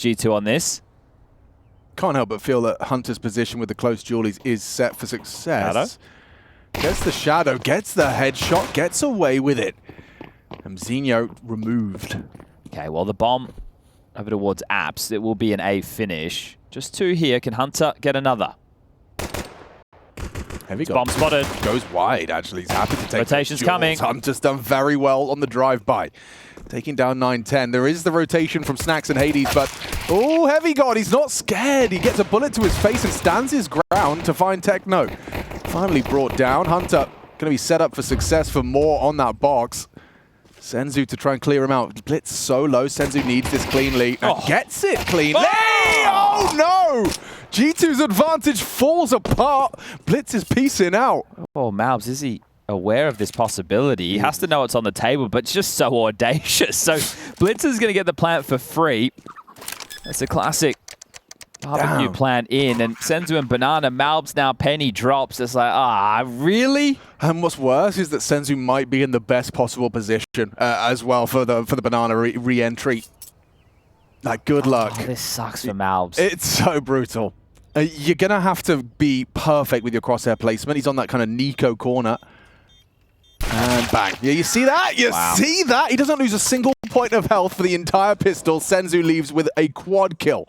G2 on this. Can't help but feel that Hunter's position with the close dualies is set for success. Shadow. Gets the shadow, gets the headshot, gets away with it. And Zinho removed. Okay, well, the bomb over towards Apps. It will be an A finish. Just 2 here. Can Hunter get another? Heavy Bomb spotted. Goes wide, actually. He's happy to take Rotation's coming. Hunter's done very well on the drive-by. Taking down 9-10. There is the rotation from Snacks and Hades, but... Oh, Heavy God, he's not scared. He gets a bullet to his face and stands his ground to find Techno. Finally brought down. Hunter going to be set up for success for more on that box. Senzu to try and clear him out. Blitz so low. Senzu needs this cleanly and gets it cleanly. Oh no! G2's advantage falls apart. Blitz is piecing out. Oh, Malbs, is he aware of this possibility? He has to know it's on the table, but it's just so audacious. So Blitz is going to get the plant for free. It's a classic barbecue plant in, and Senzu and Banana. Malbs now penny drops. It's like, really? And what's worse is that Senzu might be in the best possible position as well for the Banana re-entry. Like, good luck. Oh, this sucks for Malbs. It's so brutal. You're going to have to be perfect with your crosshair placement. He's on that kind of Nico corner. And bang. Yeah, you see that? You see that? He doesn't lose a single point of health for the entire pistol. Senzu leaves with a quad kill.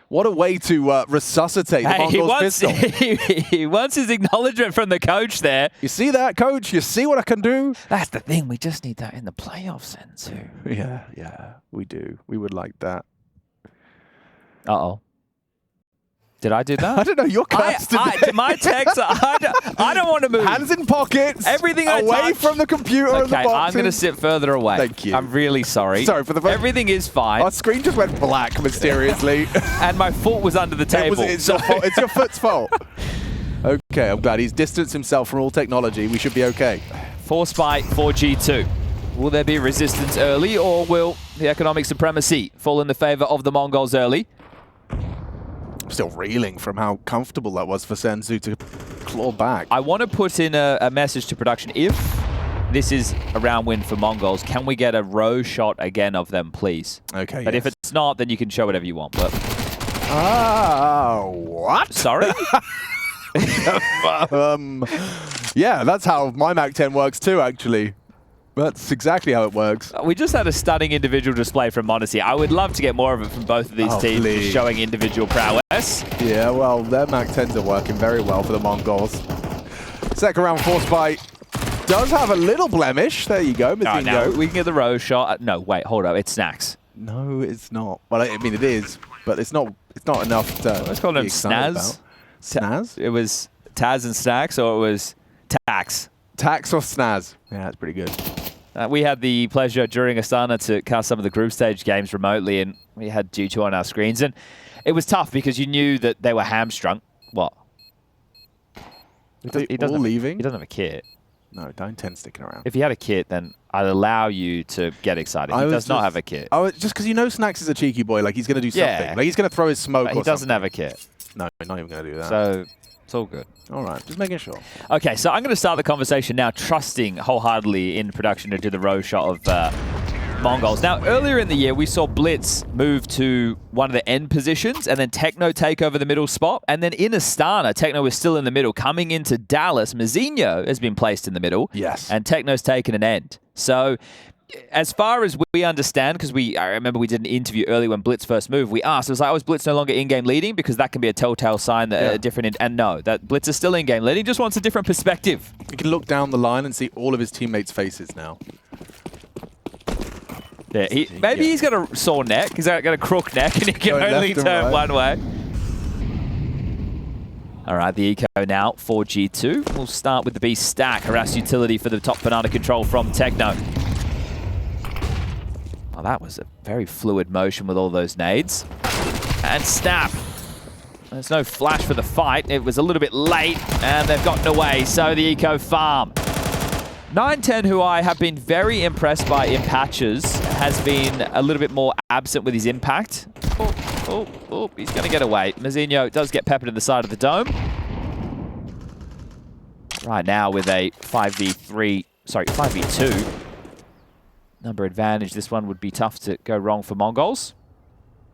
What a way to resuscitate the Mongolz pistol. He wants his acknowledgement from the coach there. You see that, coach? You see what I can do? That's the thing. We just need that in the playoffs, Senzu. Yeah, we do. We would like that. Uh-oh. Did I do that? I don't know. You're casting my text, I don't want to move. Hands in pockets. Everything away from the computer and the boxes. I'm going to sit further away. Thank you. I'm really sorry. Sorry for the... Everything is fine. Our screen just went black mysteriously. And my foot was under the table. It's your fault. It's your foot's fault. Okay, I'm glad he's distanced himself from all technology. We should be okay. Force fight for G2. Will there be resistance early, or will the economic supremacy fall in the favor of the Mongols early? I'm still reeling from how comfortable that was for Senzu to claw back. I want to put in a message to production. If this is a round win for Mongols, can we get a row shot again of them, please? Okay, But if it's not, then you can show whatever you want. But what? Sorry? Yeah, that's how my Mac-10 works too, actually. That's exactly how it works. We just had a stunning individual display from Modesty. I would love to get more of it from both of these teams, please. showing individual prowess. Yeah, well, their Mac-10s are working very well for the Mongols. Second round force bite does have a little blemish. There you go, Right, now we can get the row shot. No, wait, hold up. It's Snacks. No, it's not. Well, I mean, it is, but it's not enough to Let's call them be excited Snaz. about. Snaz? It was Taz and Snacks, or it was Tax? Tax or Snaz? Yeah, that's pretty good. We had the pleasure during Astana to cast some of the group stage games remotely, and we had G2 on our screens, and it was tough because you knew that they were hamstrung. What? He doesn't leaving? He doesn't have a kit. No, don't tend sticking around. If he had a kit, then I'd allow you to get excited. He does not have a kit. Oh, just because you know Snacks is a cheeky boy, like he's going to do something. Like he's going to throw his smoke But or he doesn't something. have a kit. No, not even going to do that. So it's all good. All right, just making sure. Okay, so I'm going to start the conversation now, trusting wholeheartedly in production to do the row shot of Mongols. Now, earlier in the year, we saw Blitz move to one of the end positions, and then Techno take over the middle spot. And then in Astana, Techno is still in the middle. Coming into Dallas, Mazinho has been placed in the middle. Yes. And Techno's taken an end. So as far as we understand, because I remember we did an interview early when Blitz first moved, we asked, it was like, was Blitz no longer in-game leading? Because that can be a telltale sign that and no, that Blitz is still in-game leading, just wants a different perspective. You can look down the line and see all of his teammates' faces now. Yeah, maybe he's got a sore neck, he's got a crook neck, and he can only turn one way. All right, the eco now for G2. We'll start with the B stack, harass utility for the top banana control from Techno. Well, that was a very fluid motion with all those nades. And snap. There's no flash for the fight. It was a little bit late, and they've gotten away, so the eco farm. 9-10, who I have been very impressed by in patches, has been a little bit more absent with his impact. Oh, he's going to get away. Mazinho does get peppered in the side of the dome. Right now with a 5v2. Number advantage, this one would be tough to go wrong for Mongols.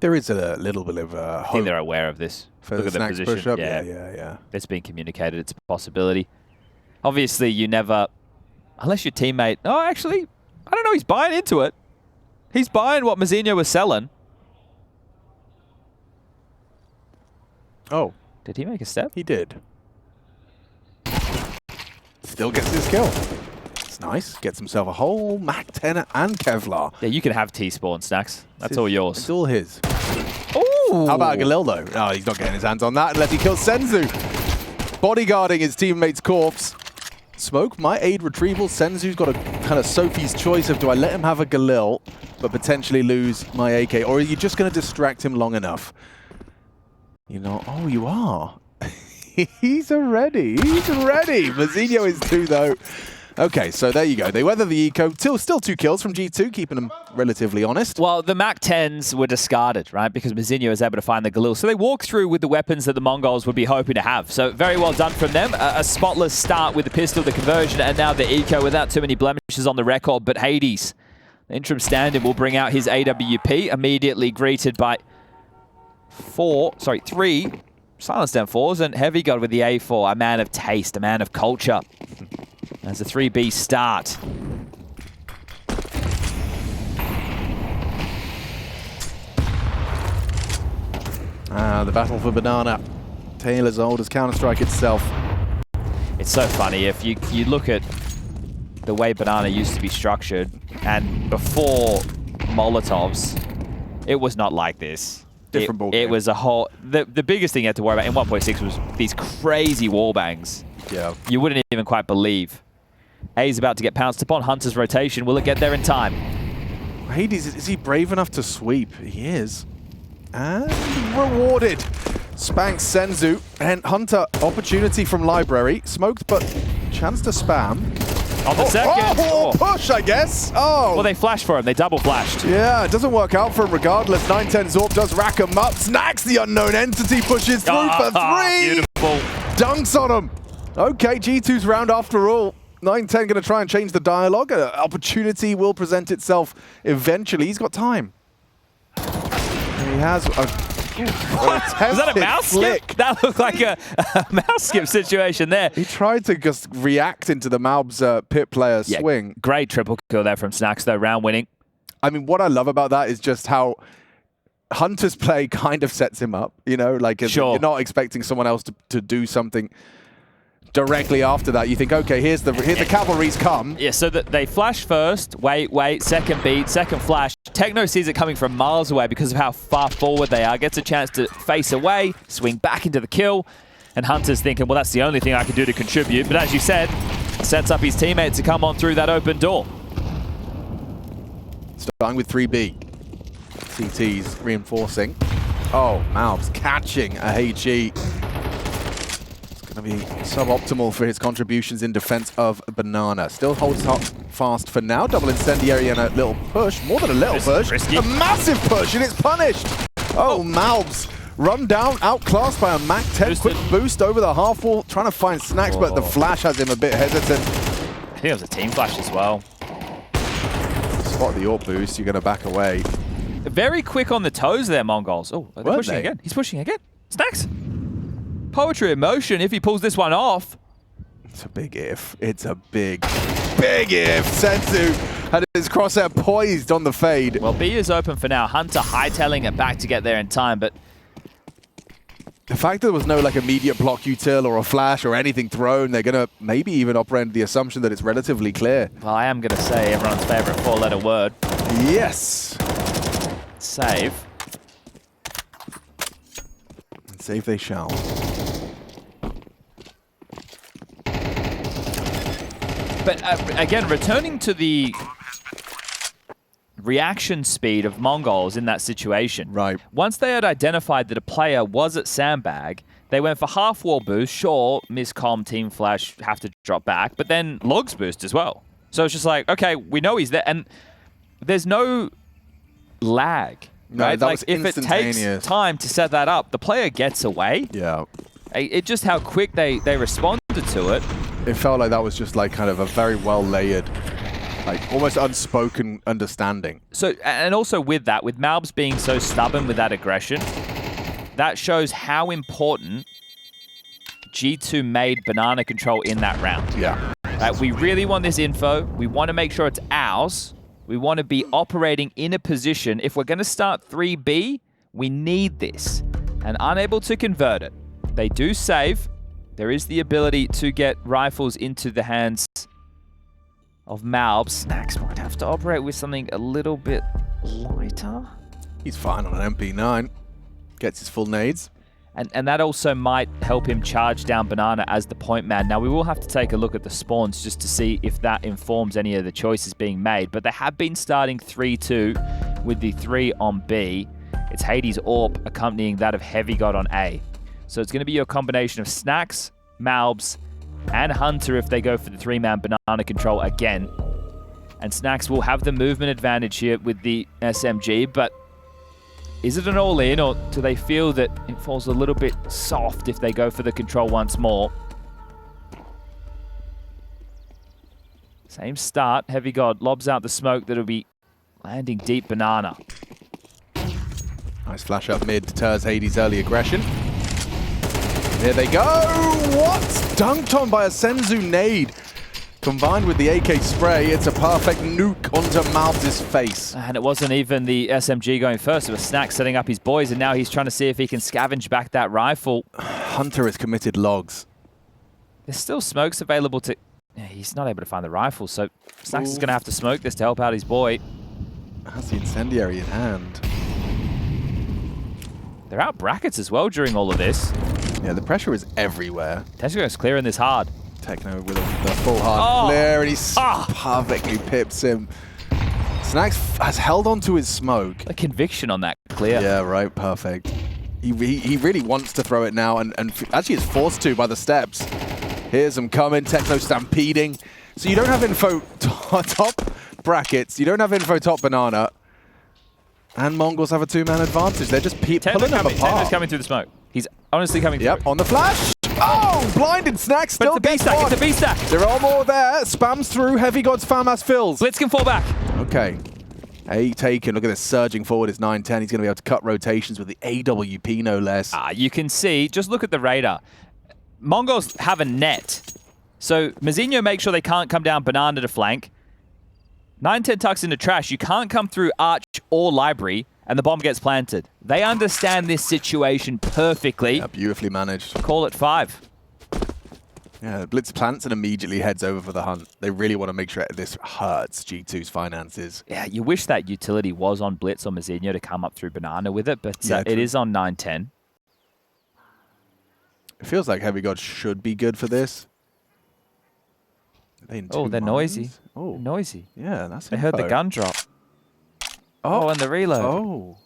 There is a little bit of I hope think they're aware of this. for Look the at the Snacks position. push-up. Yeah. Yeah. It's been communicated. It's a possibility. Obviously, you never, unless your teammate. Oh, actually, I don't know. He's buying into it. He's buying what Mazinho was selling. Oh, Did he make a step? he did. Still gets his kill. It's nice. Gets himself a whole Mac 10 and Kevlar. Yeah, you can have T-spawn, Snacks. That's all yours. It's all his. Ooh. How about Galil, though? Oh, he's not getting his hands on that unless he kills Senzu. Bodyguarding his teammate's corpse. Smoke might aid retrieval. Senzu's got a kind of Sophie's choice of, do I let him have a Galil, but potentially lose my AK? Or are you just going to distract him long enough? You know, oh, you are. He's ready. He's ready. Mazinho is too, though. Okay, so there you go. They weather the eco. Still 2 kills from G2, keeping them relatively honest. Well, the Mac 10s were discarded, right? Because Mazinho was able to find the Galil. So they walked through with the weapons that the Mongols would be hoping to have. So very well done from them. A spotless start with the pistol, the conversion, and now the eco without too many blemishes on the record. But Hades, the interim stand-in, will bring out his AWP, immediately greeted by 3 Silence down 4s, and Heavy God with the A4, a man of taste, a man of culture. As a 3B start. The battle for Banana. Tale as old as Counter-Strike itself. It's so funny, if you look at the way Banana used to be structured, and before Molotovs, it was not like this. Different ballgame. It was a whole... The biggest thing you had to worry about in 1.6 was these crazy wallbangs. Yeah. You wouldn't even quite believe. A's about to get pounced upon. Hunter's rotation. Will it get there in time? Hades, is he brave enough to sweep? He is. And rewarded. Spanks Senzu. And Hunter, opportunity from Library. Smoked, but chance to spam. On the second. Push, I guess. Oh. Well, they flashed for him. They double flashed. Yeah, it doesn't work out for him regardless. 9-10 Zorp does rack him up. Snacks, the unknown entity, pushes through for 3. Beautiful. Dunks on him. Okay, G2's round after all. 9-10 going to try and change the dialogue. An opportunity will present itself eventually. He's got time. And he has a... Was that a mouse skip? That looked like a mouse skip situation there. He tried to just react into the Malb's pit player swing. Great triple kill there from Snacks, though, round winning. I mean, what I love about that is just how Hunter's play kind of sets him up. You know, like you're not expecting someone else to do something directly after that. You think, okay, here's the cavalry's come. Yeah, so that they flash first, wait, second beat, second flash. Techno sees it coming from miles away because of how far forward they are, gets a chance to face away, swing back into the kill, and Hunter's thinking, well, that's the only thing I can do to contribute. But as you said, sets up his teammate to come on through that open door. Starting with 3B. CT's reinforcing. Oh, Malb's catching a HE. Going to be suboptimal for his contributions in defense of Banana. Still holds up fast for now. Double incendiary and a little push. More than a little push. Risky. A massive push, and it's punished. Oh, Malb's run down, outclassed by a Mac 10. Quick boost over the half wall, trying to find Snacks, but the flash has him a bit hesitant. I think it was a team flash as well. Spot the AWP boost, you're going to back away. Very quick on the toes there, Mongols. Oh, they're pushing again. He's pushing again. Snacks. Poetry in motion if he pulls this one off. It's a big if. It's a big if. Senzu had his crosshair poised on the fade. Well, B is open for now. Hunter hightailing it back to get there in time, but the fact that there was no like immediate block util or a flash or anything thrown, they're going to maybe even operate under the assumption that it's relatively clear. Well, I am going to say everyone's favorite 4-letter word. Yes. Save. And save they shall. But again, returning to the reaction speed of Mongols in that situation. Right. Once they had identified that a player was at Sandbag, they went for half wall boost. Sure, miscomm, team flash, have to drop back, but then logs boost as well. So it's just like, okay, we know he's there, and there's no lag. No, right? that Like was if it takes time to set that up, the player gets away. Yeah. It just how quick they responded to it. It felt like that was just like kind of a very well layered Like, almost unspoken understanding. So, and also with that, with Malbs being so stubborn with that aggression, that shows how important G2 made banana control in that round. Yeah. We really want this info. We want to make sure it's ours. We want to be operating in a position. If we're going to start 3B, we need this. And unable to convert it. They do save. There is the ability to get rifles into the hands of Malbs. Snax might have to operate with something a little bit lighter. He's fine on an MP9. Gets his full nades. And that also might help him charge down Banana as the point man. Now, we will have to take a look at the spawns just to see if that informs any of the choices being made. But they have been starting 3-2 with the 3 on B. It's Hades AWP accompanying that of Heavy God on A. So it's going to be your combination of Snax, Malbs, and Hunter if they go for the 3-man banana control again. And Snax will have the movement advantage here with the SMG, but is it an all-in, or do they feel that it falls a little bit soft if they go for the control once more? Same start. Heavy God lobs out the smoke that'll be landing deep banana. Nice flash up mid, deters Hades' early aggression. Here they go! What? Dunked on by a Senzu nade. Combined with the AK spray, it's a perfect nuke onto Malbs' face. And it wasn't even the SMG going first. It was Snack setting up his boys, and now he's trying to see if he can scavenge back that rifle. Hunter has committed logs. There's still smokes available to... Yeah, he's not able to find the rifle, so Snax is going to have to smoke this to help out his boy. Has the incendiary in hand. They're out brackets as well during all of this. Yeah, the pressure is everywhere. Tesco's clearing this hard. Techno with the full hard clear, and he perfectly pips him. Snax has held on to his smoke. A conviction on that clear. Yeah, right, perfect. He really wants to throw it now, and actually is forced to by the steps. Here's him coming, Techno stampeding. So you don't have info top brackets, you don't have info top banana, and Mongols have a 2-man advantage. They're just pulling them apart. Techno's coming through the smoke. He's honestly coming through. Yep, on the flash. Oh, blinded Snack still gets one. It's a B-stack. There are more there. Spams through. Heavy God's FAMAS fills. Blitz can fall back. Okay. A taken. Look at this surging forward. It's 9-10. He's going to be able to cut rotations with the AWP, no less. You can see, just look at the radar. Mongols have a net. So Mazinho makes sure they can't come down banana to flank. 9-10 tucks into trash. You can't come through arch or library, and the bomb gets planted. They understand this situation perfectly. Yeah, beautifully managed. Call it 5. Yeah, Blitz plants and immediately heads over for the hunt. They really want to make sure this hurts G2's finances. Yeah, you wish that utility was on Blitz or Mazinho to come up through banana with it, but it is on 9-10. It feels like Heavy God should be good for this. They're noisy. Oh, they're noisy. Yeah, that's They heard the gun drop. Oh, and the reload.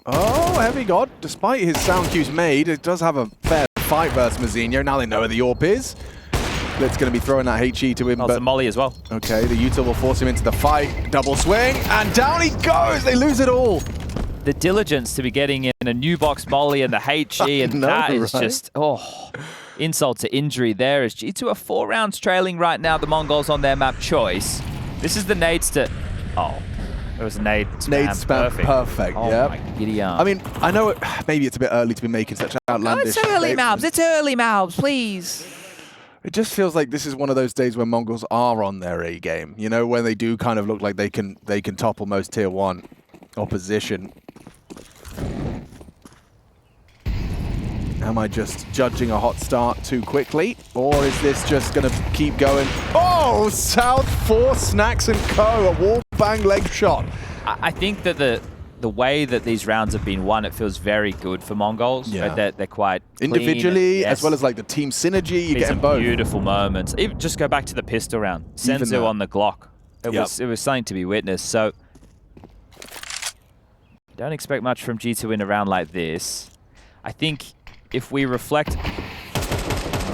Oh, Heavy God, despite his sound cues made, it does have a fair fight versus Mazinho. Now they know where the AWP is. Blitz going to be throwing that HE to him. Oh, but Molly as well. Okay, the util will force him into the fight. Double swing, and down he goes. They lose it all. The diligence to be getting in a new box Molly and the HE, and that is just, insult to injury there. As G2 are 4 rounds trailing right now, the Mongols on their map choice. This is the nades to... Oh, there was a nade spam. Nade spam perfect, my giddy arm. I mean, I know maybe it's a bit early to be making such outlandish... It's early, Malbs. It's early, Malbs, please. It just feels like this is one of those days when Mongols are on their A game. You know, when they do kind of look like they can topple most tier 1 opposition. Am I just judging a hot start too quickly? Or is this just going to keep going? Oh, South 4 Snax and Co. A wall bang leg shot. I think that the way that these rounds have been won, it feels very good for Mongols. Yeah. Right? They're quite individually, clean, as well as like the team synergy. You These get both. Beautiful moments. Even just go back to the pistol round. Senzu on the Glock. It was something to be witnessed. So don't expect much from G2 in a round like this. I think if we reflect...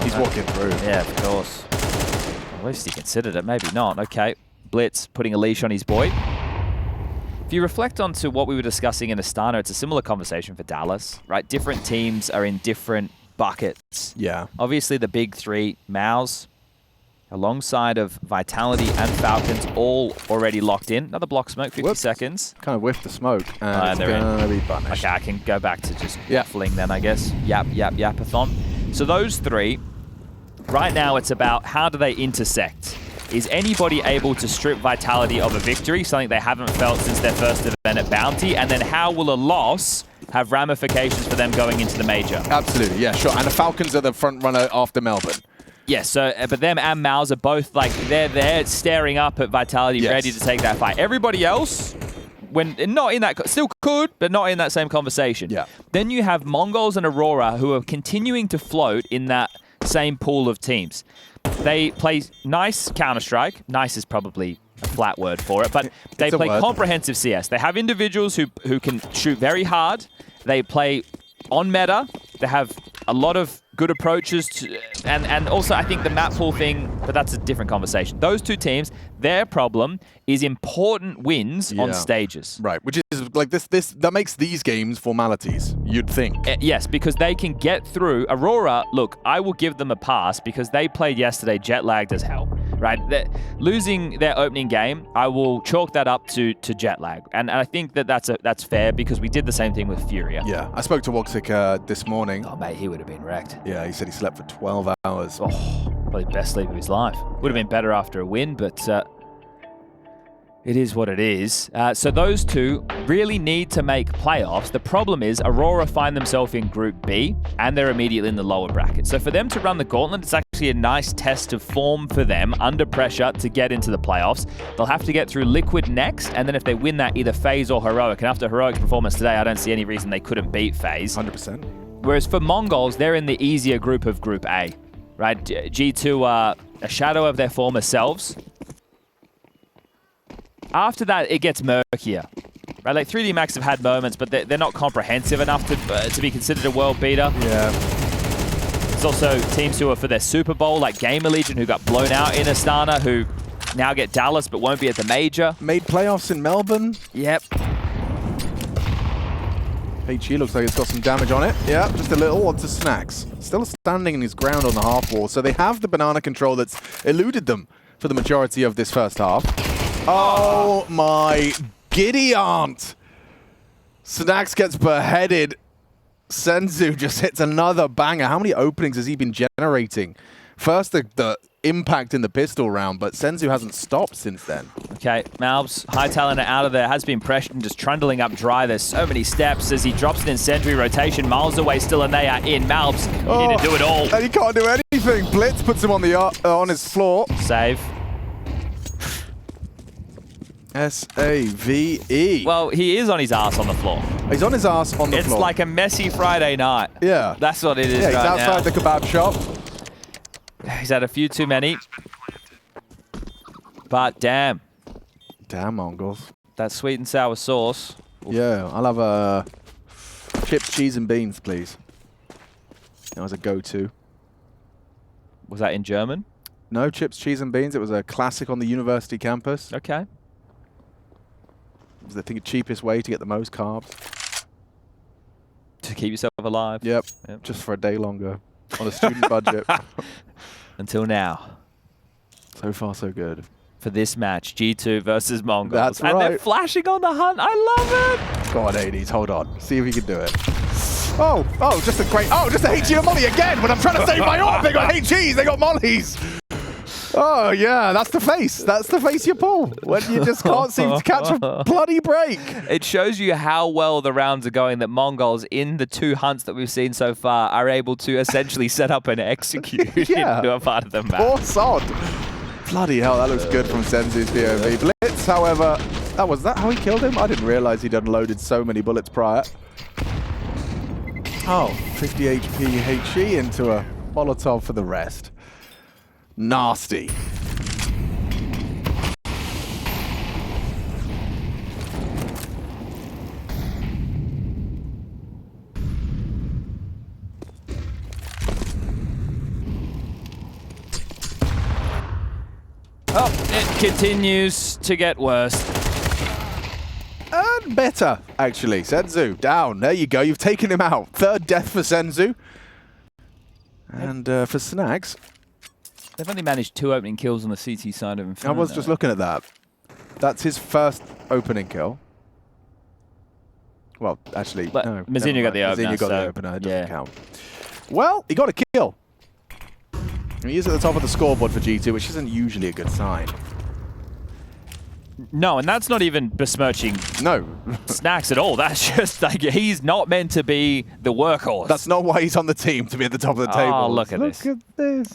He's walking through. Yeah, of course. At least he considered it. Maybe not. Okay. Blitz putting a leash on his boy. If you reflect onto what we were discussing in Astana, it's a similar conversation for Dallas, right? Different teams are in different buckets. Yeah. Obviously, the big 3, Maus, alongside of Vitality and Falcons, all already locked in. Another block smoke, 50 seconds. Kind of whiffed the smoke, and it's gonna be punished. Okay, I can go back to just waffling then, I guess. Yapathon. So those three, right now it's about how do they intersect? Is anybody able to strip Vitality of a victory, something they haven't felt since their first event at Bounty? And then how will a loss have ramifications for them going into the major? Absolutely, yeah, sure. And the Falcons are the front runner after Melbourne. Yes, so but them and MongolZ are both like they're staring up at Vitality, ready to take that fight. Everybody else, when not in that, still could, but not in that same conversation. Yeah. Then you have MongolZ and Aurora who are continuing to float in that same pool of teams. They play nice Counter-Strike. Nice is probably a flat word for it, but they play comprehensive CS. They have individuals who can shoot very hard. They play on meta. They have a lot of good approaches to, and also I think the map pool thing, but that's a different conversation. Those two teams, their problem is important wins on stages. Right, which is like this that makes these games formalities, you'd think. Yes, because they can get through. Aurora, look, I will give them a pass because they played yesterday jet lagged as hell. Right, losing their opening game, I will chalk that up to jet lag, and I think that's fair because we did the same thing with Furia. Yeah, I spoke to Woxic this morning. Oh mate, he would have been wrecked. Yeah, he said he slept for 12 hours. Oh, probably best sleep of his life. Would have been better after a win, but it is what it is. So those two really need to make playoffs. The problem is Aurora find themselves in Group B, and they're immediately in the lower bracket. So for them to run the gauntlet, it's actually a nice test of form for them under pressure to get into the playoffs. They'll have to get through Liquid next, and then if they win that, either FaZe or Heroic. And after Heroic's performance today, I don't see any reason they couldn't beat FaZe. 100%. Whereas for MongolZ, they're in the easier group of Group A, right? G2 are a shadow of their former selves. After that, it gets murkier. Right, like 3D Max have had moments, but they're not comprehensive enough to be considered a world beater. Yeah. There's also teams who are for their Super Bowl, like Gamer Legion, who got blown out in Astana, who now get Dallas, but won't be at the major. Made playoffs in Melbourne. Yep. HE looks like it's got some damage on it. Yeah, just a little onto Snacks. Still standing in his ground on the half wall, so they have the banana control that's eluded them for the majority of this first half. Oh my giddy aunt! Snacks gets beheaded. Senzu just hits another banger. How many openings has he been generating? First the impact in the pistol round, but Senzu hasn't stopped since then. Okay, MongolZ, high talent out of there, has been pressured and just trundling up dry. There's so many steps as he drops it in sentry rotation. Miles away still, and they are in. MongolZ, you need to do it all. And he can't do anything. Blitz puts him on the on his floor. Save. S-A-V-E. Well, he is on his ass on the floor. He's on his ass on the floor. It's like a messy Friday night. Yeah. That's what it is right now. Yeah, he's outside the kebab shop. He's had a few too many. But damn. Damn, MongolZ. That sweet and sour sauce. Yeah, I'll have a chips, cheese, and beans, please. That was a go-to. Was that in German? No, chips, cheese, and beans. It was a classic on the university campus. Okay. It was, I think, the cheapest way to get the most carbs. To keep yourself alive. Yep. Just for a day longer on a student budget. Until now. So far, so good. For this match, G2 versus MongolZ. That's right. And they're flashing on the hunt. I love it. Go on, Hades. Hold on. See if you can do it. Oh, just a HE and Molly again. When I'm trying to save my orb, they got HEs. They got Mollies. Oh, yeah, that's the face. That's the face you pull when you just can't seem to catch a bloody break. It shows you how well the rounds are going that MongolZ, in the 2 hunts that we've seen so far, are able to essentially set up and execute into a part of the map. Poor sod. Bloody hell, that looks good from Senzu's POV. Blitz, however, was that how he killed him? I didn't realize he'd unloaded so many bullets prior. Oh, 50 HP HE into a Molotov for the rest. Nasty. Oh, it continues to get worse. And better, actually. Senzu, down. There you go. You've taken him out. 3rd death for Senzu. And for Snacks, They've only managed 2 opening kills on the CT side of Inferno. I was just looking at that. That's his first opening kill. Well, actually, but no. Mazinho got the opener. Mazinho got the opener. It doesn't count. Well, he got a kill. He is at the top of the scoreboard for G2, which isn't usually a good sign. No, and that's not even besmirching Snacks at all. That's just like he's not meant to be the workhorse. That's not why he's on the team, to be at the top of the table. Oh, look at this. Look at this.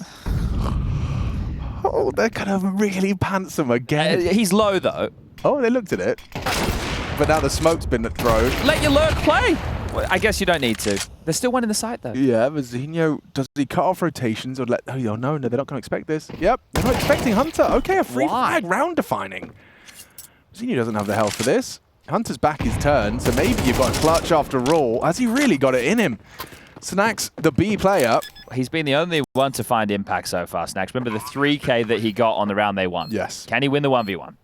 Oh, they're going to really pants him again. He's low, though. Oh, they looked at it. But now the smoke's been thrown. Let your lurk play. Well, I guess you don't need to. There's still one in the site, though. Yeah, Mazinho, does he cut off rotations or let... Oh, no, they're not going to expect this. Yep, they're not expecting Hunter. Okay, a free flag round defining. Mazinho doesn't have the health for this. Hunter's back his turn, so maybe you've got a clutch after all. Has he really got it in him? Snacks, the B player. He's been the only one to find impact so far, Snacks. Remember the 3K that he got on the round they won? Yes. Can he win the 1v1?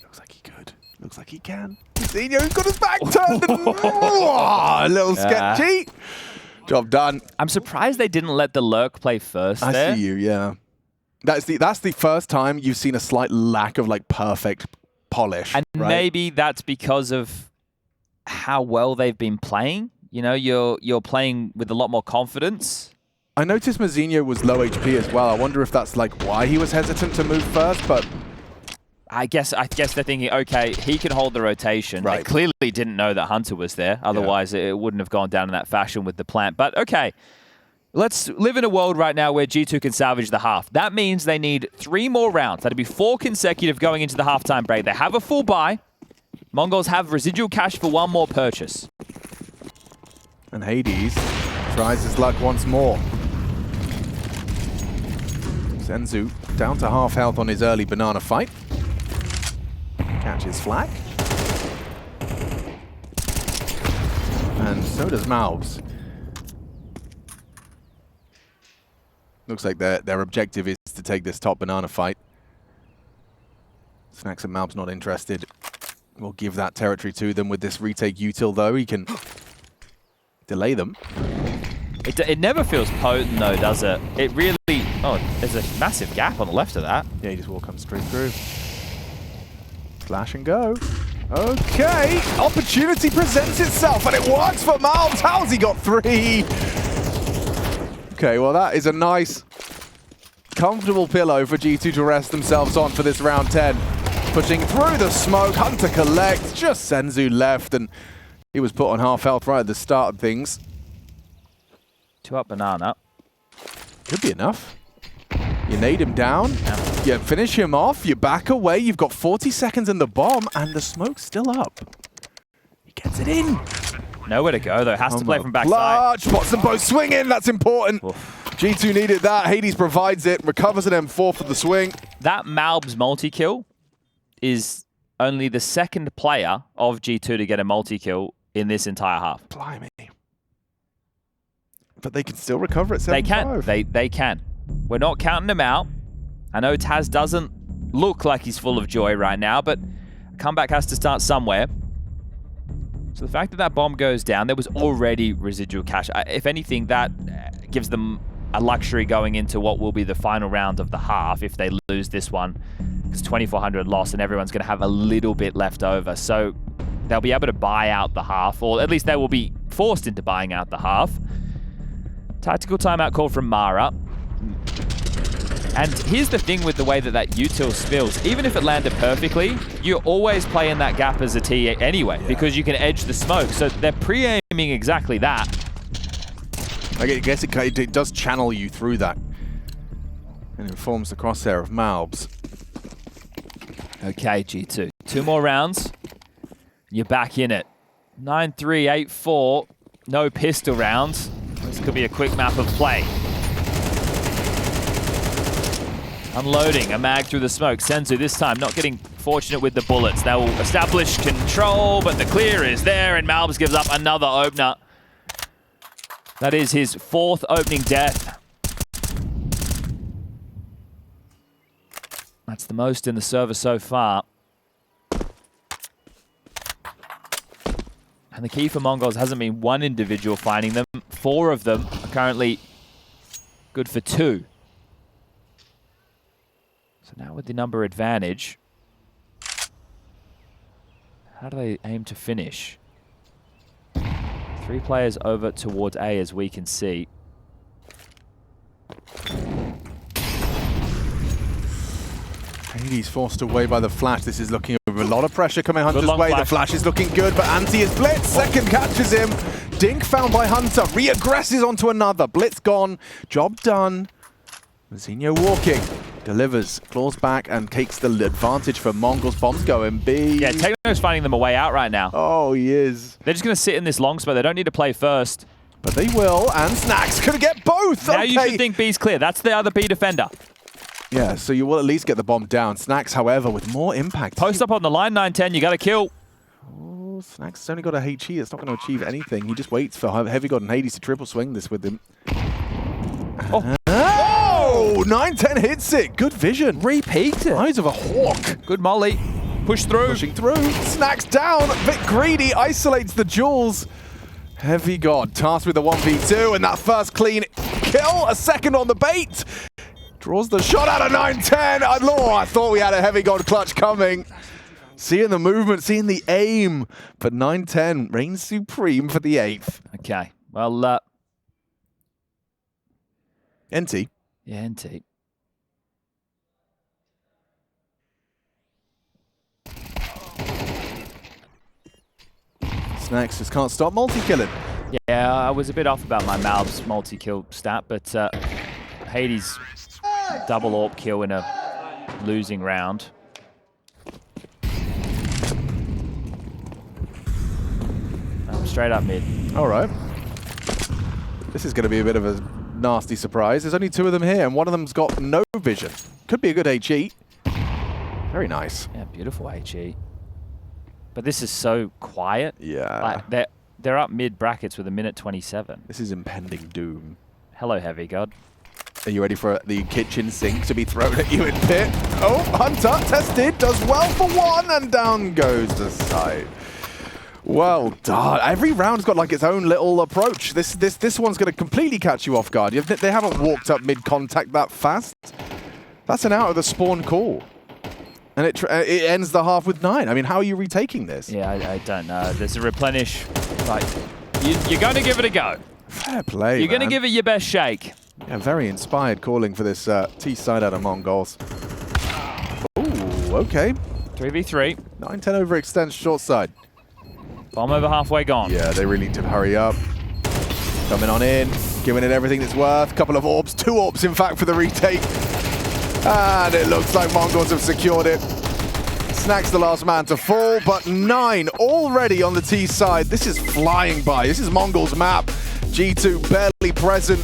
Looks like he could. Looks like he can. Mazinho's got his back turned. A little sketchy. Job done. I'm surprised they didn't let the lurk play first there. I see you, yeah. That's the first time you've seen a slight lack of like perfect polish. And right? maybe that's because of how well they've been playing. You know, you're playing with a lot more confidence. I noticed Mazinho was low HP as well. I wonder if that's like why he was hesitant to move first, but I guess they're thinking, okay, he can hold the rotation. Right. They clearly didn't know that Hunter was there. Otherwise, it wouldn't have gone down in that fashion with the plant. But okay, let's live in a world right now where G2 can salvage the half. That means they need 3 more rounds. That'd be 4 consecutive going into the halftime break. They have a full buy. Mongols have residual cash for 1 more purchase. And Hades tries his luck once more. Senzu down to half health on his early banana fight. Catches flag. And so does Malbs. Looks like their objective is to take this top banana fight. Snacks and Malbs not interested. We'll give that territory to them with this retake util, though. He can delay them. It never feels potent, though, does it? It really... Oh, there's a massive gap on the left of that. Yeah, he just will come straight through. Flash and go. Okay, opportunity presents itself, and it works for Malbs. How's he got 3? Okay, well, that is a nice, comfortable pillow for G2 to rest themselves on for this round 10. Pushing through the smoke, Hunter collects, just Senzu left, and he was put on half health right at the start of things. 2 up banana. Could be enough. You nade him down, you finish him off, you back away, you've got 40 seconds in the bomb, and the smoke's still up. He gets it in. Nowhere to go, though. Has to play from backside. Large, spots them both swinging, that's important. Oof. G2 needed that, Hades provides it, recovers an M4 for the swing. That Malbs multi-kill is only the 2nd player of G2 to get a multi-kill in this entire half. Blimey. But they can still recover at 7-5. They can. They can. We're not counting them out. I know Taz doesn't look like he's full of joy right now, but a comeback has to start somewhere. So the fact that that bomb goes down, there was already residual cash. If anything, that gives them a luxury going into what will be the final round of the half if they lose this one. Because 2,400 lost and everyone's going to have a little bit left over. So they'll be able to buy out the half, or at least they will be forced into buying out the half. Tactical timeout call from Mara. And here's the thing with the way that util spills. Even if it landed perfectly, you always play in that gap as a T anyway, because you can edge the smoke. So they're pre-aiming exactly that. I guess it does channel you through that. And informs the crosshair of Malbs. Okay, G2. 2 more rounds. You're back in it. 9-3, 8-4. No pistol rounds. This could be a quick map of play. Unloading a mag through the smoke. Senzu this time not getting fortunate with the bullets. They will establish control, but the clear is there, and Malbs gives up another opener. That is his 4th opening death. That's the most in the server so far. And the key for Mongols hasn't been one individual finding them. 4 of them are currently good for 2. So now with the number advantage, how do they aim to finish? 3 players over towards A, as we can see. He's forced away by the flash. This is looking over a lot of pressure coming Hunter's way. Flash. The flash is looking good, but Anti is blitzed. Second catches him. Dink found by Hunter. Re-aggresses onto another. Blitz gone. Job done. Mazinho walking. Delivers. Claws back and takes the advantage for Mongols. Bombs going B. Yeah, Techno's finding them a way out right now. Oh, he is. They're just going to sit in this long spot. They don't need to play first. But they will, and Snacks could get both. Now you should think B's clear. That's the other B defender. Yeah, so you will at least get the bomb down. Snacks, however, with more impact. Post up on the line, 9-10. You got to kill. Oh, Snacks has only got a HE. It's not going to achieve anything. He just waits for Heavy God and Hades to triple swing this with him. Oh, 9-10 hits it. Good vision. Repeat it. Eyes of a hawk. Good molly. Push through. Pushing through. Snacks down. A bit greedy. Isolates the jewels. Heavy God tasked with the 1v2 and that first clean kill. A second on the bait. Draws the shot out of 9-10. I thought we had a Heavy God clutch coming. Seeing the movement, seeing the aim. But 9-10 reigns supreme for the 8th. Okay. Well, NT. yeah, NT. Snacks just can't stop multi-killing. Yeah, I was a bit off about my Malb's multi-kill stat, but Hades double AWP kill in a losing round. Straight up mid. All right. This is going to be a bit of a nasty surprise. There's only 2 of them here, and one of them's got no vision. Could be a good HE. Very nice. Yeah, beautiful HE. But this is so quiet. Yeah. Like they're up mid brackets with 1:27. This is impending doom. Hello, Heavy God. Are you ready for the kitchen sink to be thrown at you in pit? Oh, Hunter tested, does well for 1, and down goes the side. Well done. Every round's got like its own little approach. This one's going to completely catch you off guard. They haven't walked up mid-contact that fast. That's an out of the spawn call. And it ends the half with 9. I mean, how are you retaking this? Yeah, I don't know. There's a replenish. Like, you're going to give it a go. Fair play, You're going to give it your best shake. Yeah, very inspired calling for this T side out of Mongols. Ooh, okay. 3v3. 9-10 overextends short side. Bomb over halfway gone. Yeah, they really need to hurry up. Coming on in, giving it everything it's worth. Couple of orbs, 2 orbs in fact for the retake. And it looks like Mongols have secured it. Snacks the last man to fall, but 9 already on the T side. This is flying by. This is Mongols map. G2 barely present.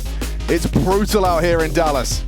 It's brutal out here in Dallas.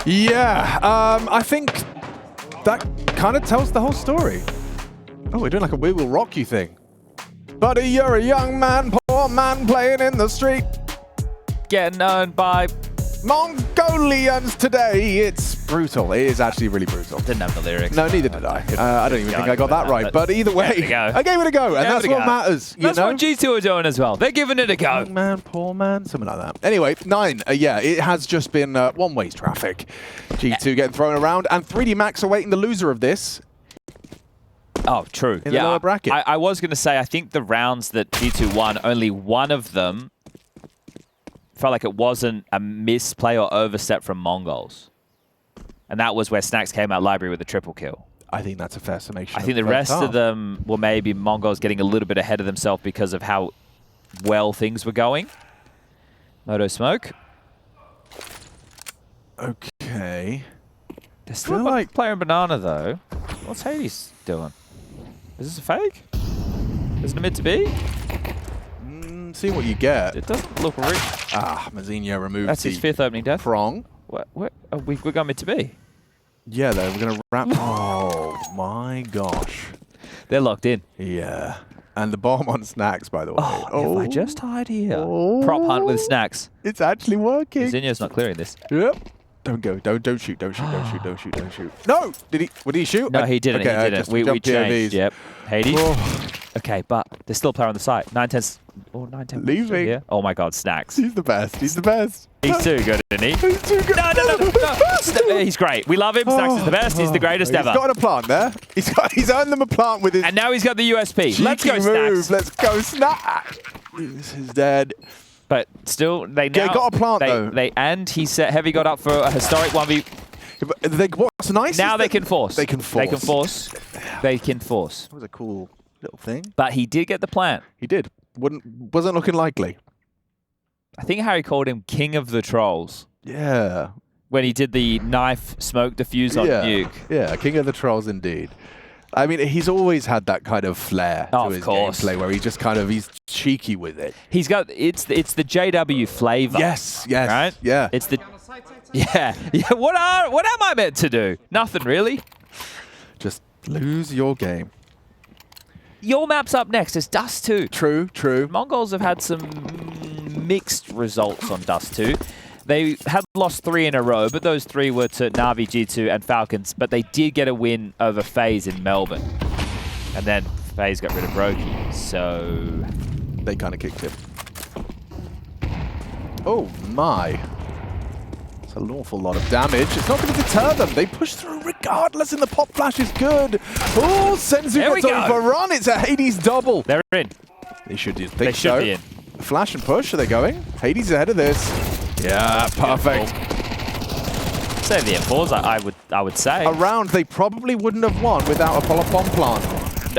Yeah, I think that kind of tells the whole story. Oh, we're doing like a We Will Rock You thing. Buddy, you're a young man, poor man playing in the street. Getting known by Mongolians today. It's brutal. It is actually really brutal. Didn't have the lyrics. No, neither did I. I don't even think I got that right. But either way, I gave it a go, and that's what matters. That's what G2 are doing as well. They're giving it a go. Young man, poor man, something like that. Anyway, 9. Yeah, it has just been one-way traffic. G2 getting thrown around, and 3D Max awaiting the loser of this. Oh, true. In the lower bracket. I was going to say, I think the rounds that G2 won, only one of them felt like it wasn't a misplay or overstep from Mongols. And that was where Snacks came out library with a triple kill. I think that's a fair summation. I think the rest of them were maybe Mongols getting a little bit ahead of themselves because of how well things were going. Moto Smoke. Okay. They're still like playing Banana, though. What's Hades doing? Is this a fake? Is it a mid to be? See what you get. It doesn't look real. Ah, Mazinho removed That's his 5th opening death. Prong. What? Oh, we're going mid to be. Yeah, though, we're going to wrap. Oh, my gosh. They're locked in. Yeah. And the bomb on Snacks, by the way. Oh, if I just hide here. Prop hunt with Snacks. It's actually working. Zinho's not clearing this. Yep. Don't go. Don't shoot. Don't shoot. Don't shoot. Don't shoot. Don't shoot. No! Did he shoot? No, he didn't. Okay, he didn't. We changed. Yep. Hades. Oh. Okay, but there's still a player on the site. 9-10. Oh, 9-10. Leaving. Yeah. Oh my God, Snacks. He's the best. He's the best. He's too good, isn't he? He's too good. No. He's great. We love him. Snacks is the best. He's the greatest ever. He's got a plant there. He's earned them a plant with his. And now he's got the USP. Let's go, move. Snacks. Let's go, Snacks. This is dead. But still, they now got a plant though. And he said Heavy got up for a historic 1v. What's nice? Now they can force. They can force. They can force. They can force. That was a cool little thing. But he did get the plant. He did. Wasn't looking likely. I think Harry called him King of the Trolls. Yeah. When he did the knife smoke diffuse on Nuke. Yeah, King of the Trolls indeed. I mean, he's always had that kind of flair to his gameplay where he just kind of, he's cheeky with it. He's got, it's the JW flavor. Yes, right? Yeah. It's the, yeah. What am I meant to do? Nothing really. Just lose your game. Your map's up next. It's Dust2. True. Mongols have had some mixed results on Dust2. They had lost 3 in a row, but those 3 were to Na'Vi, G2, and Falcons. But they did get a win over FaZe in Melbourne. And then FaZe got rid of Roki, so they kind of kicked him. Oh my. It's an awful lot of damage. It's not going to deter them. They push through regardless, and the pop flash is good. Oh, Senzu gets overrun. It's a Hades double. They're in. They should think They should be in. Flash and push, are they going? Hades ahead of this. Yeah, perfect. Say the M4s, I would say. A round they probably wouldn't have won without a bomb plant.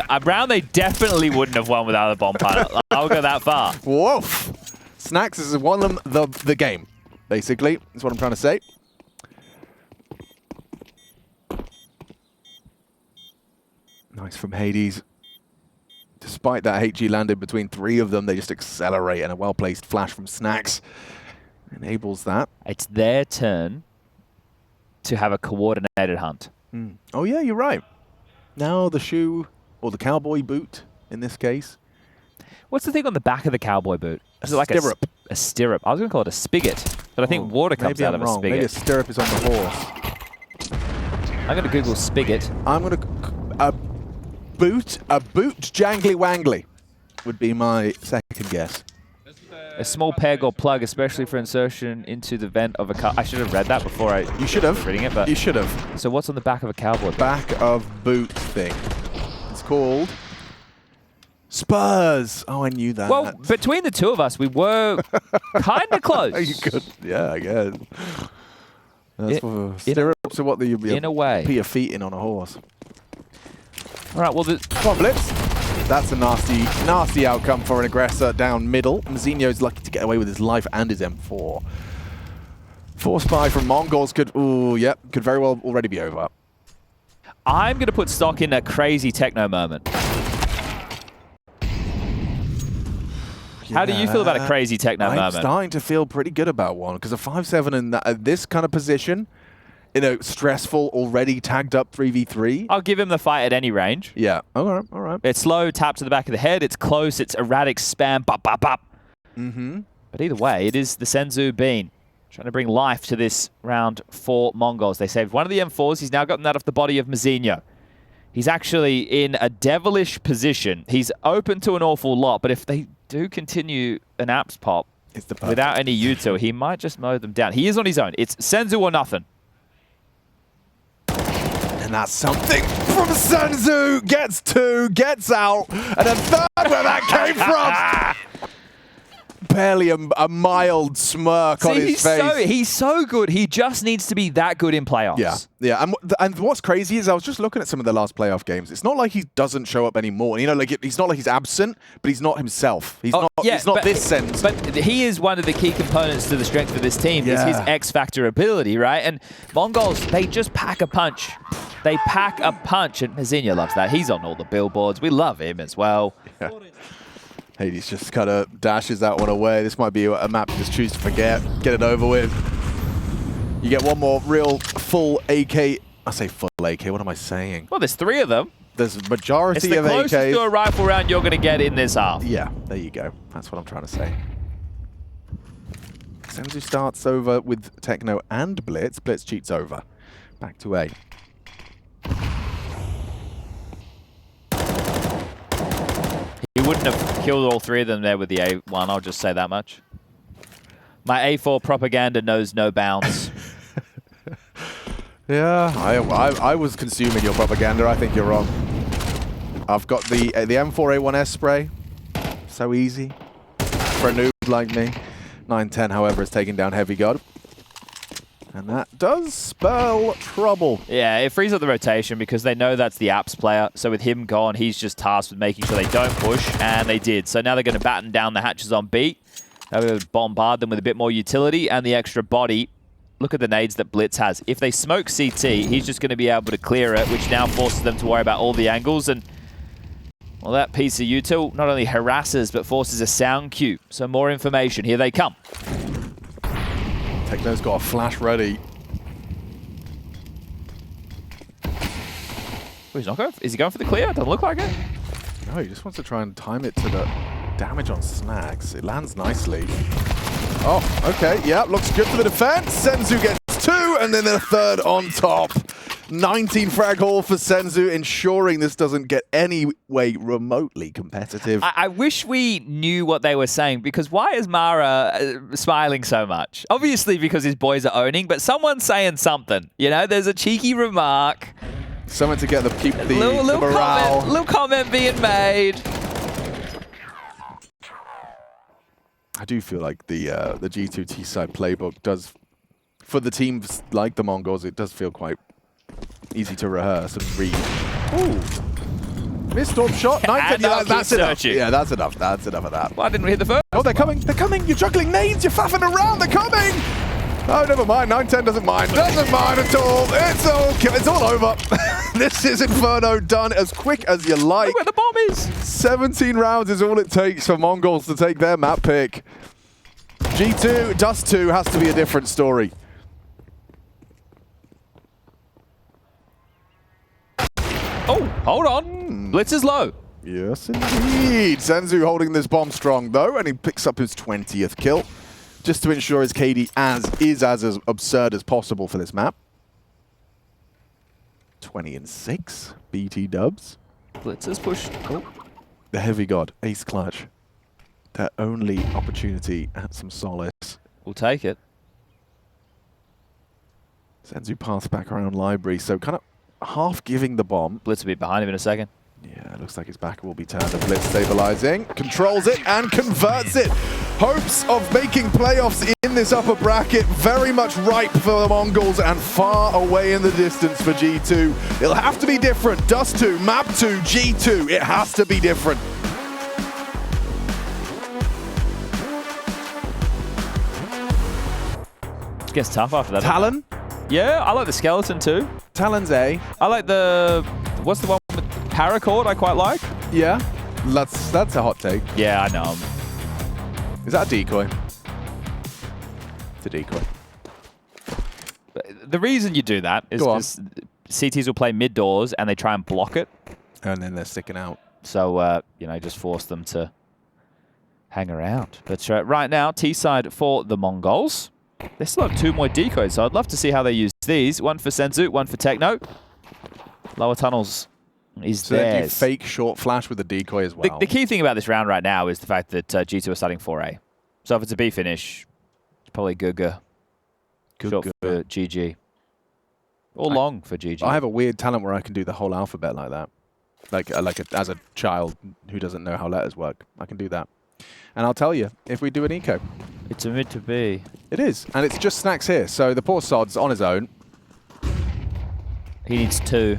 A round they definitely wouldn't have won without a bomb plant. I'll go that far. Woof. Snacks has won them the game, basically. That's what I'm trying to say. Nice from Hades. Despite that HG landed between 3 of them, they just accelerate, and a well-placed flash from Snacks enables that. It's their turn to have a coordinated hunt. Oh yeah, you're right. Now the shoe, or the cowboy boot in this case. What's the thing on the back of the cowboy boot? Is it like stirrup. A stirrup. I was going to call it a spigot, but I think water comes out of a spigot. Maybe a stirrup is on the horse. I'm going to Google spigot. I'm going to... A boot jangly wangly would be my second guess. A small peg or plug, especially for insertion into the vent of a car. I should have read that before I You should have. reading it, but you should have. So what's on the back of a cowboy boot? Back of boot thing. It's called Spurs. Oh, I knew that. Well, between the two of us, we were kind of close. You could, yeah, I guess. That's stirrups are what in a way. Put your feet in on a horse. All right, well, come on, Blitz. That's a nasty outcome for an aggressor down middle. Mazinho's lucky to get away with his life and his M4. Force buy from Mongols could very well already be over. I'm going to put stock in a crazy techno moment. How do you feel about a crazy techno moment? I'm starting to feel pretty good about one, because a 5-7 in this kind of position in a stressful, already tagged up 3v3. I'll give him the fight at any range. Yeah. All right. It's slow, tap to the back of the head. It's close. It's erratic spam. Bop, bop, bop. But either way, it is the Senzu Bean trying to bring life to this round for Mongols. They saved one of the M4s. He's now gotten that off the body of Mazinho. He's actually in a devilish position. He's open to an awful lot, but if they do continue an apps pop without any Yuto, he might just mow them down. He is on his own. It's Senzu or nothing. And that's something from Senzu. Gets 2, gets out, and a third where that came from. Barely a mild smirk on his face. He's so good. He just needs to be that good in playoffs. Yeah. And what's crazy is I was just looking at some of the last playoff games. It's not like he doesn't show up anymore. You know, like he's not like he's absent, but he's not himself. He's not this sense. But he is one of the key components to the strength of this team. Is his X factor ability, right? And Mongols, they just pack a punch. They pack a punch, and Mazinho loves that. He's on all the billboards. We love him as well. Yeah. Hades just kind of dashes that one away. This might be a map you just choose to forget. Get it over with. You get one more real full AK. I say full AK. What am I saying? Well, there's 3 of them. There's a majority of AKs. It's the closest to a rifle round you're going to get in this half. Yeah, there you go. That's what I'm trying to say. Senzu starts over with Techno and Blitz. Blitz cheats over. Back to A. He wouldn't have killed all 3 of them there with the A1, I'll just say that much. My A4 propaganda knows no bounds. Yeah, I was consuming your propaganda. I think you're wrong. I've got the M4A1S spray. So easy for a noob like me. 9-10, however, is taking down Heavy God. And that does spell trouble. Yeah, it frees up the rotation because they know that's the apps player. So with him gone, he's just tasked with making sure they don't push, and they did. So now they're going to batten down the hatches on B. They're going to bombard them with a bit more utility and the extra body. Look at the nades that Blitz has. If they smoke CT, he's just going to be able to clear it, which now forces them to worry about all the angles. And well, that piece of util not only harasses, but forces a sound cue. So more information. Here they come. Techno's got a flash ready. Oh, he's not going. Is he going for the clear? Doesn't look like it. No, he just wants to try and time it to the damage on Snags. It lands nicely. Oh, okay. Yeah, looks good for the defense. Senzu gets 2, and then a third on top. 19 frag haul for Senzu, ensuring this doesn't get any way remotely competitive. I wish we knew what they were saying, because why is Mara smiling so much? Obviously because his boys are owning, but someone's saying something. You know, there's a cheeky remark. Someone to get keep the little morale. Little comment being made. I do feel like the G2 T-side playbook does, for the teams like the Mongols, it does feel quite easy to rehearse and read. Ooh. Missed orb shot. That's enough. Yeah, that's enough. That's enough of that. Well, I didn't hit the first. Oh, they're coming. They're coming. You're juggling nades. You're faffing around. They're coming. Oh, never mind. 9-10 doesn't mind. Doesn't mind at all. It's all over. This is Inferno done as quick as you like. Look where the bomb is. 17 rounds is all it takes for Mongols to take their map pick. G2, Dust2 has to be a different story. Oh, hold on. Blitz is low. Yes, indeed. Senzu holding this bomb strong, though, and he picks up his 20th kill, just to ensure his KD is as absurd as possible for this map. 20-6, BT dubs. Blitz is pushed. Oh. The Heavy God, ace clutch. Their only opportunity at some solace. We'll take it. Senzu path back around library, so kind of half giving the bomb. Blitz will be behind him in a second. Yeah, it looks like his back will be turned. The Blitz stabilizing, controls it and converts it. Hopes of making playoffs in this upper bracket very much ripe for the Mongols and far away in the distance for G2. It'll have to be different. Dust2, Map 2, G2. It has to be different. It gets tough after that. Talon? Yeah, I like the skeleton too. Talon's A. I like the, what's the one with paracord I quite like? Yeah, that's a hot take. Yeah, I know. Is that a decoy? It's a decoy. The reason you do that is because CTs will play mid doors and they try and block it. And then they're sticking out. So, you know, just force them to hang around. But right now, T-side for the Mongols. They still have 2 more decoys, so I'd love to see how they use these. One for Senzu, one for Techno. Lower tunnels is so theirs. They do fake short flash with the decoy as well. The key thing about this round right now is the fact that G2 are starting 4A. So if it's a B finish, it's probably Guga. Short for GG. Or long for GG. I have a weird talent where I can do the whole alphabet like that. As a child who doesn't know how letters work. I can do that. And I'll tell you, if we do an eco. It's a mid to B. It is. And it's just Snacks here. So the poor sod's on his own. He needs 2.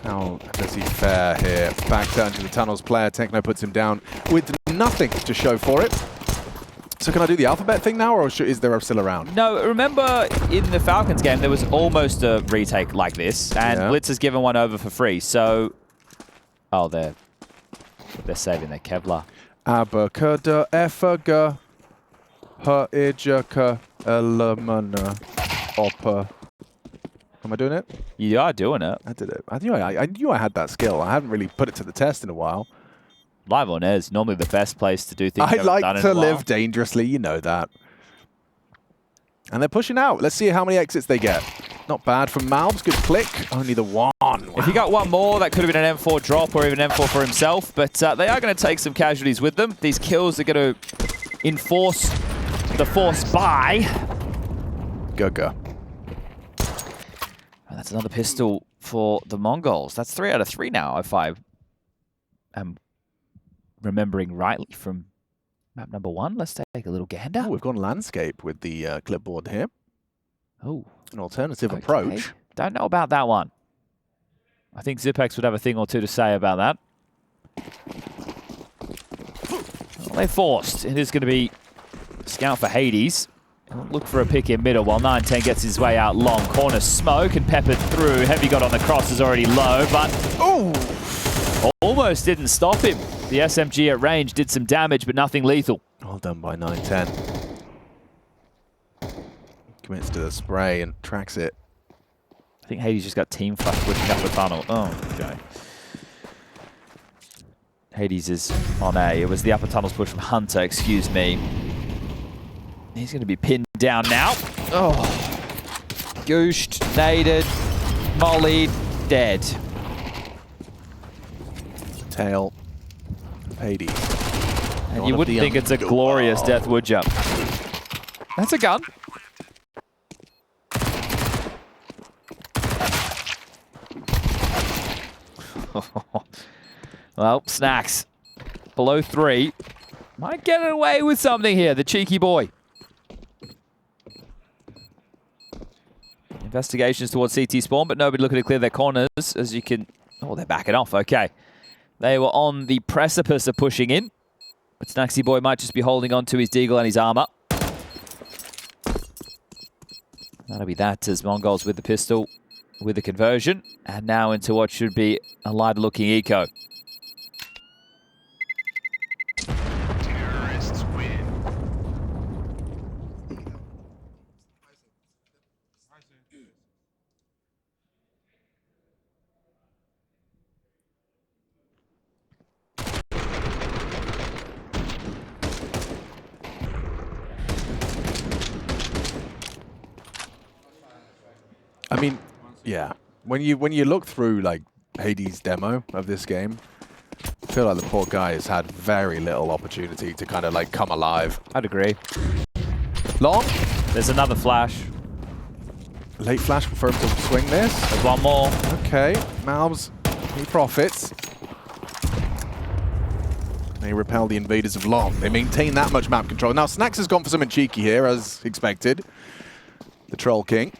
How does he fare here? Back turn to the tunnels player. Techno puts him down with nothing to show for it. So can I do the alphabet thing now, or is there still a round? No, remember in the Falcons game, there was almost a retake like this, and Blitz has given one over for free. So, oh, they're saving their Kevlar. Abacada, effaga, ha-ijaka, elemana, oppa. Am I doing it? You are doing it. I did it. I knew I had that skill. I haven't really put it to the test in a while. Live on air is normally the best place to do things. I like to live dangerously, you know that. And they're pushing out. Let's see how many exits they get. Not bad from Malbs. Good click. Only the one. Wow. If he got one more, that could have been an M4 drop or even an M4 for himself. But they are going to take some casualties with them. These kills are going to enforce the force by Guga. And that's another pistol for the Mongols. That's 3 out of 3 now, if I am remembering rightly from map number 1. Let's take a little gander. Oh, we've gone landscape with the clipboard here. Oh, an alternative approach. Don't know about that one. I think Zipex would have a thing or two to say about that. Well, they forced. It is going to be scout for Hades. Look for a pick in middle while 9-10 gets his way out long. Corner smoke and peppered through. Heavy got on the cross is already low, but almost didn't stop him. The SMG at range did some damage, but nothing lethal. Well done by 9-10. Commits to the spray and tracks it. I think Hades just got team flash pushing up the tunnel. Oh, okay. Hades is on A. It was the upper tunnels push from Hunter, excuse me. He's going to be pinned down now. Oh. Gooshed, naded, mollied, dead. Tail. Hades. And you wouldn't think it's a glorious death, would you? That's a gun. Well, Snacks. Below 3. Might get away with something here, the cheeky boy. Investigations towards CT spawn, but nobody looking to clear their corners, as you can... Oh, they're backing off. Okay. They were on the precipice of pushing in, but Snacksy Boy might just be holding on to his deagle and his armor. That'll be that as Mongols with the pistol, with the conversion, and now into what should be a lighter-looking eco. Terrorists win. I mean, yeah. When you look through like Hades' demo of this game, I feel like the poor guy has had very little opportunity to kind of like come alive. I'd agree. Long. There's another flash. Late flash for him to swing this. There's one more. Okay, Malbs, he profits. They repel the invaders of Long. They maintain that much map control. Now Snacks has gone for something cheeky here, as expected. The Troll King.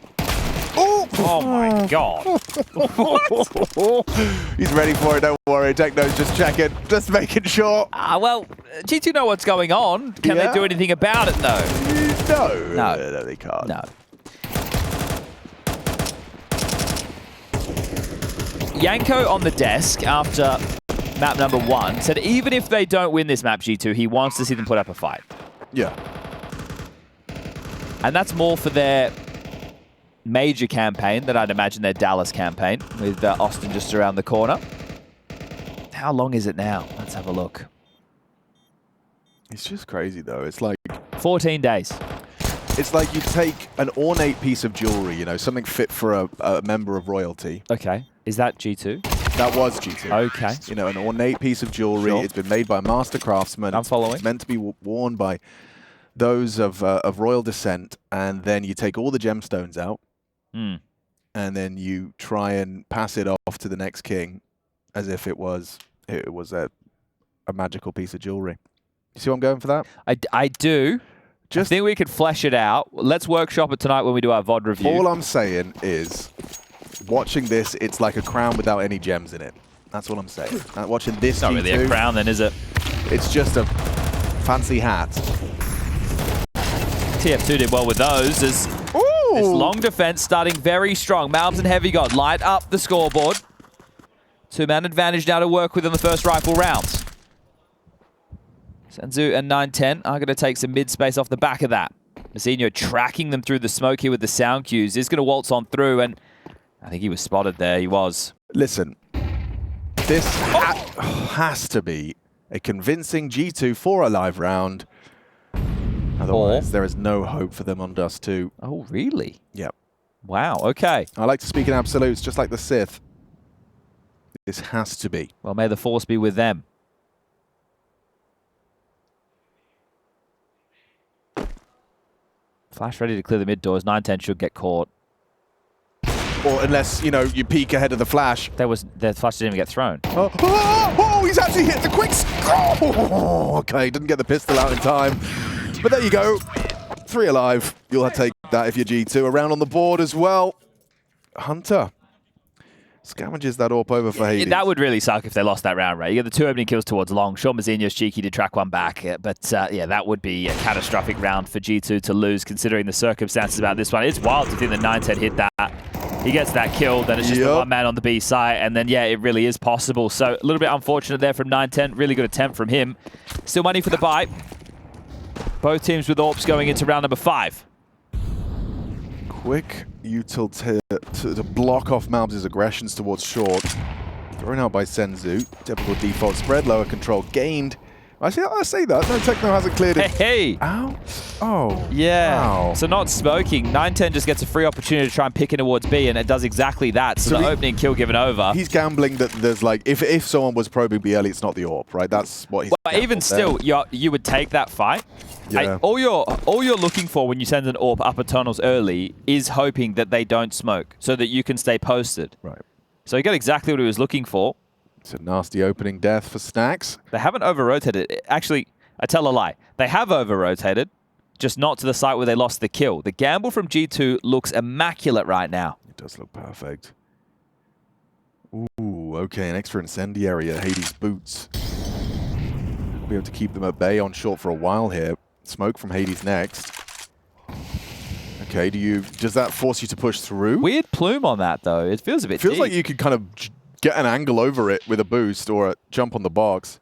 Oh my god. He's ready for it, don't worry. Techno's just checking, just making sure. Well, G2 know what's going on. Can they do anything about it though? No, they can't. No. Yanko on the desk after map number 1 said even if they don't win this map, G2, he wants to see them put up a fight. Yeah. And that's more for their major campaign than I'd imagine their Dallas campaign, with Austin just around the corner. How long is it now? Let's have a look. It's just crazy, though. It's like 14 days. It's like you take an ornate piece of jewelry, you know, something fit for a member of royalty. Okay. Is that G2? That was G2. Okay. You know, an ornate piece of jewelry. Sure. It's been made by a master craftsman. I'm following. It's meant to be worn by those of royal descent, and then you take all the gemstones out, and then you try and pass it off to the next king as if it was a magical piece of jewelry. You see what I'm going for that? I do. I think we could flesh it out. Let's workshop it tonight when we do our VOD review. All I'm saying is, watching this, it's like a crown without any gems in it. That's what I'm saying. Watching this, it's not really a crown then, is it? It's just a fancy hat. TF2 did well with those as this long defense starting very strong. Malbs and Heavy God light up the scoreboard. 2-man advantage now to work with in the first rifle rounds. Senzu and 910 are going to take some mid-space off the back of that. Mazinho tracking them through the smoke here with the sound cues. Is going to waltz on through, and I think he was spotted there. He was. Listen, this has to be a convincing G2 for a live round. Otherwise, there is no hope for them on Dust2. Oh, really? Yep. Wow, okay. I like to speak in absolutes, just like the Sith. This has to be. Well, may the force be with them. Flash ready to clear the mid doors. 910 should get caught. Or unless, you know, you peek ahead of the flash. The flash didn't even get thrown. Oh, he's actually hit the quick. Okay, didn't get the pistol out in time. But there you go. 3 alive. You'll take that if you're G2. Around on the board as well. Hunter scavenges that AWP over for Hades. That would really suck if they lost that round, right? You get the 2 opening kills towards long. Sure, Mazinho's cheeky to track one back, but yeah, that would be a catastrophic round for G2 to lose, considering the circumstances about this one. It's wild to think that 910 hit that. He gets that kill, then it's just the one man on the B side, and then, yeah, it really is possible. So a little bit unfortunate there from 910. Really good attempt from him. Still money for the buy. Both teams with AWPs going into round number 5. Quick util to block off Malbs' aggressions towards short. Thrown out by Senzu. Typical default spread, lower control gained. I say that. No, Techno hasn't cleared it. Hey! Ow. Oh. Yeah. Wow. So not smoking. 910 just gets a free opportunity to try and pick in towards B, and it does exactly that. So the opening kill given over. He's gambling that there's like, if someone was probing B early, it's not the AWP, right? That's what he's. But even still, you would take that fight. Yeah. All you're looking for when you send an AWP upper tunnels early is hoping that they don't smoke, so that you can stay posted. Right. So he got exactly what he was looking for. It's a nasty opening death for Snacks. They haven't over-rotated. Actually, I tell a lie. They have over-rotated, just not to the site where they lost the kill. The gamble from G2 looks immaculate right now. It does look perfect. Ooh, okay, an extra incendiary at Hades' boots. We'll be able to keep them at bay on short for a while here. Smoke from Hades next. Okay, does that force you to push through? Weird plume on that, though. It feels a bit Feels deep. like you could kind of get an angle over it with a boost or a jump on the box.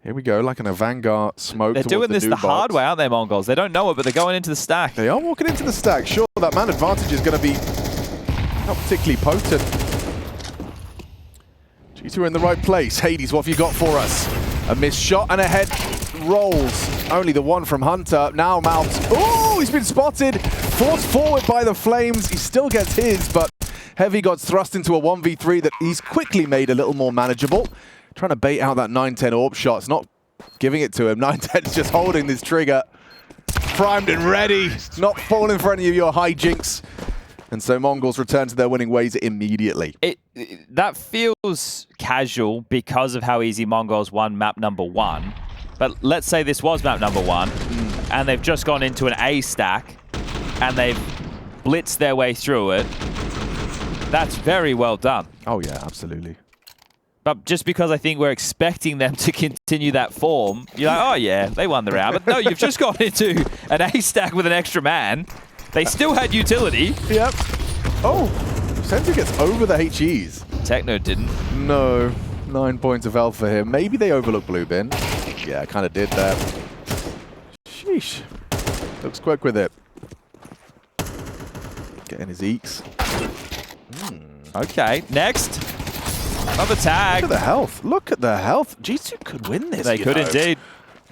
Here we go, like an Vanguard smoke. They're doing this the hard way, aren't they, Mongols? They don't know it, but they're going into the stack. They are walking into the stack. Sure, that man advantage is going to be not particularly potent. G2 are in the right place. Hades, what have you got for us? A missed shot and a head rolls. Only the one from Hunter. Now Malbs. Oh, he's been spotted. Forced forward by the flames. He still gets his, but Heavy got thrust into a 1v3 that he's quickly made a little more manageable. Trying to bait out that 910 AWP shot. It's not giving it to him. 910's just holding this trigger. Primed and ready. Not falling for any of your hijinks. And so Mongols return to their winning ways immediately. That feels casual because of how easy Mongols won map number 1. But let's say this was map number 1, and they've just gone into an A stack, and they've blitzed their way through it. That's very well done. Oh yeah, absolutely. But just because I think we're expecting them to continue that form, you're like, oh yeah, they won the round. But no, you've just gone into an A stack with an extra man. They still had utility. Yep. Oh, Senzu gets over the HEs. Techno didn't. No, 9 points of health for him. Maybe they overlooked Blue Bin. Yeah, kind of did that. Sheesh. Looks quick with it. Getting his eeks. Okay, next. Another tag. Look at the health. Look at the health. G2 could win this. They could indeed.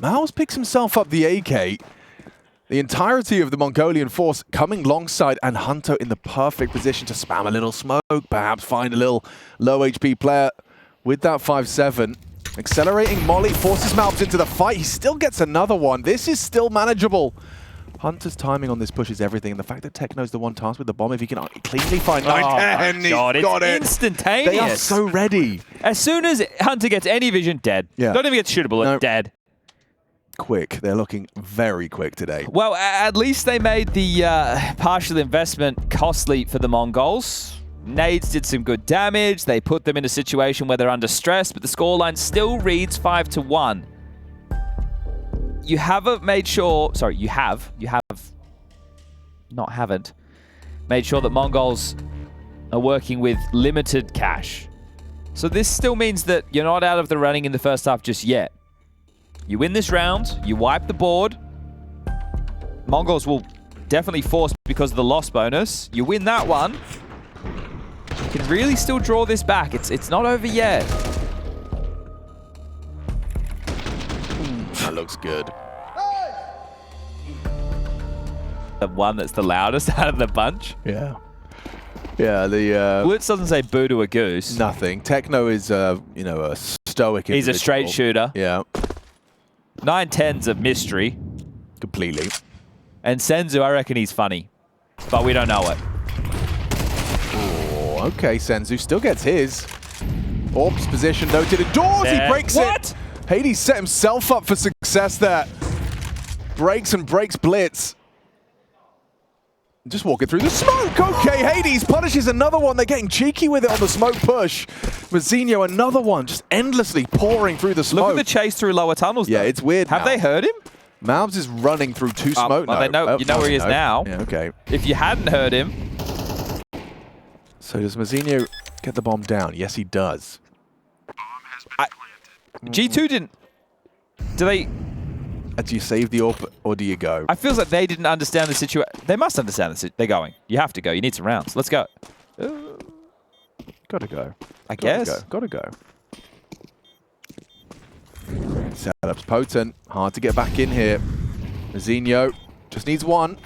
MongolZ picks himself up the AK. The entirety of the Mongolian force coming longside, and Hunter in the perfect position to spam a little smoke, perhaps find a little low HP player with that 5-7. Accelerating molly forces MongolZ into the fight. He still gets another one. This is still manageable. Hunter's timing on this pushes everything, and the fact that Techno's the one tasked with the bomb, if he can cleanly find 910, he's got it. Instantaneous. They are so ready. As soon as Hunter gets any vision, dead. Yeah. Don't even get shootable, dead. Quick. They're looking very quick today. Well, at least they made the partial investment costly for the Mongols. Nades did some good damage. They put them in a situation where they're under stress, but the scoreline still reads 5-1. You haven't made sure... Sorry, you have. Not haven't. Made sure that Mongols are working with limited cash. So this still means that you're not out of the running in the first half just yet. You win this round, you wipe the board. Mongols will definitely force because of the loss bonus. You win that one. You can really still draw this back. It's not over yet. That looks good. The one that's the loudest out of the bunch. Yeah. Yeah, the... Blitz doesn't say boo to a goose. Nothing. Techno is, you know, a stoic He's individual. a straight shooter. Yeah. 9-10's a mystery. Completely. And Senzu, I reckon he's funny. But we don't know it. Oh, okay, Senzu still gets his. Orb's position noted indoors. He breaks it. Hades set himself up for success there. Breaks and breaks Blitz. Just walking through the smoke. Okay, Hades punishes another one. They're getting cheeky with it on the smoke push. Mazzinho, another one, just endlessly pouring through the smoke. Look at the chase through lower tunnels, though. Yeah, it's weird. Have they heard him? MongolZ is running through two smoke now. They know, you know where he is now. Yeah, okay. If you hadn't heard him. So does Mazzinho get the bomb down? Yes, he does. G2 didn't... Do they... Do you save the AWP or do you go? I feel like they didn't understand the situation. They must understand the situation. They're going. You have to go. You need some rounds. Let's go. Gotta go. I guess. Gotta go. Setup's potent. Hard to get back in here. Mazzinho just needs one.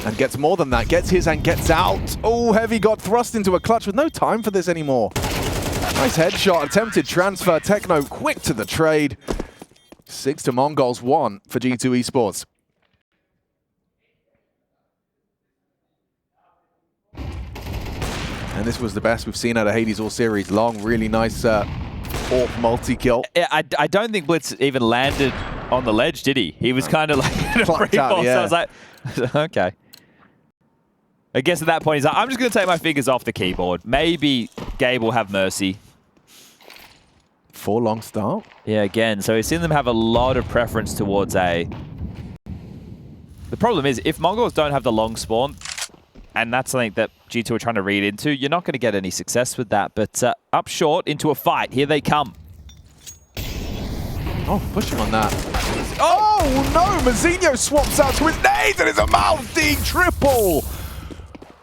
And gets more than that. Gets his and gets out. Oh, Heavy got thrust into a clutch with no time for this anymore. Nice headshot. Attempted transfer. Techno quick to the trade. 6 to MongolZ, 1 for G2 Esports. And this was the best we've seen out of Hades all series long. Really nice AWP multi-kill. I don't think Blitz even landed on the ledge, did he? He was kind of like in a free fall, yeah. so I was like, okay. I guess at that point, he's like, I'm just going to take my fingers off the keyboard. Maybe Gabe will have mercy. 4 long start. Yeah, again, so we've seen them have a lot of preference towards A. The problem is, if Mongols don't have the long spawn, and that's something that G2 are trying to read into, you're not going to get any success with that. But up short, into a fight. Here they come. Oh, pushing on that. Oh, no! Mazzinho swaps out to his nades, and it's a MongolZ triple!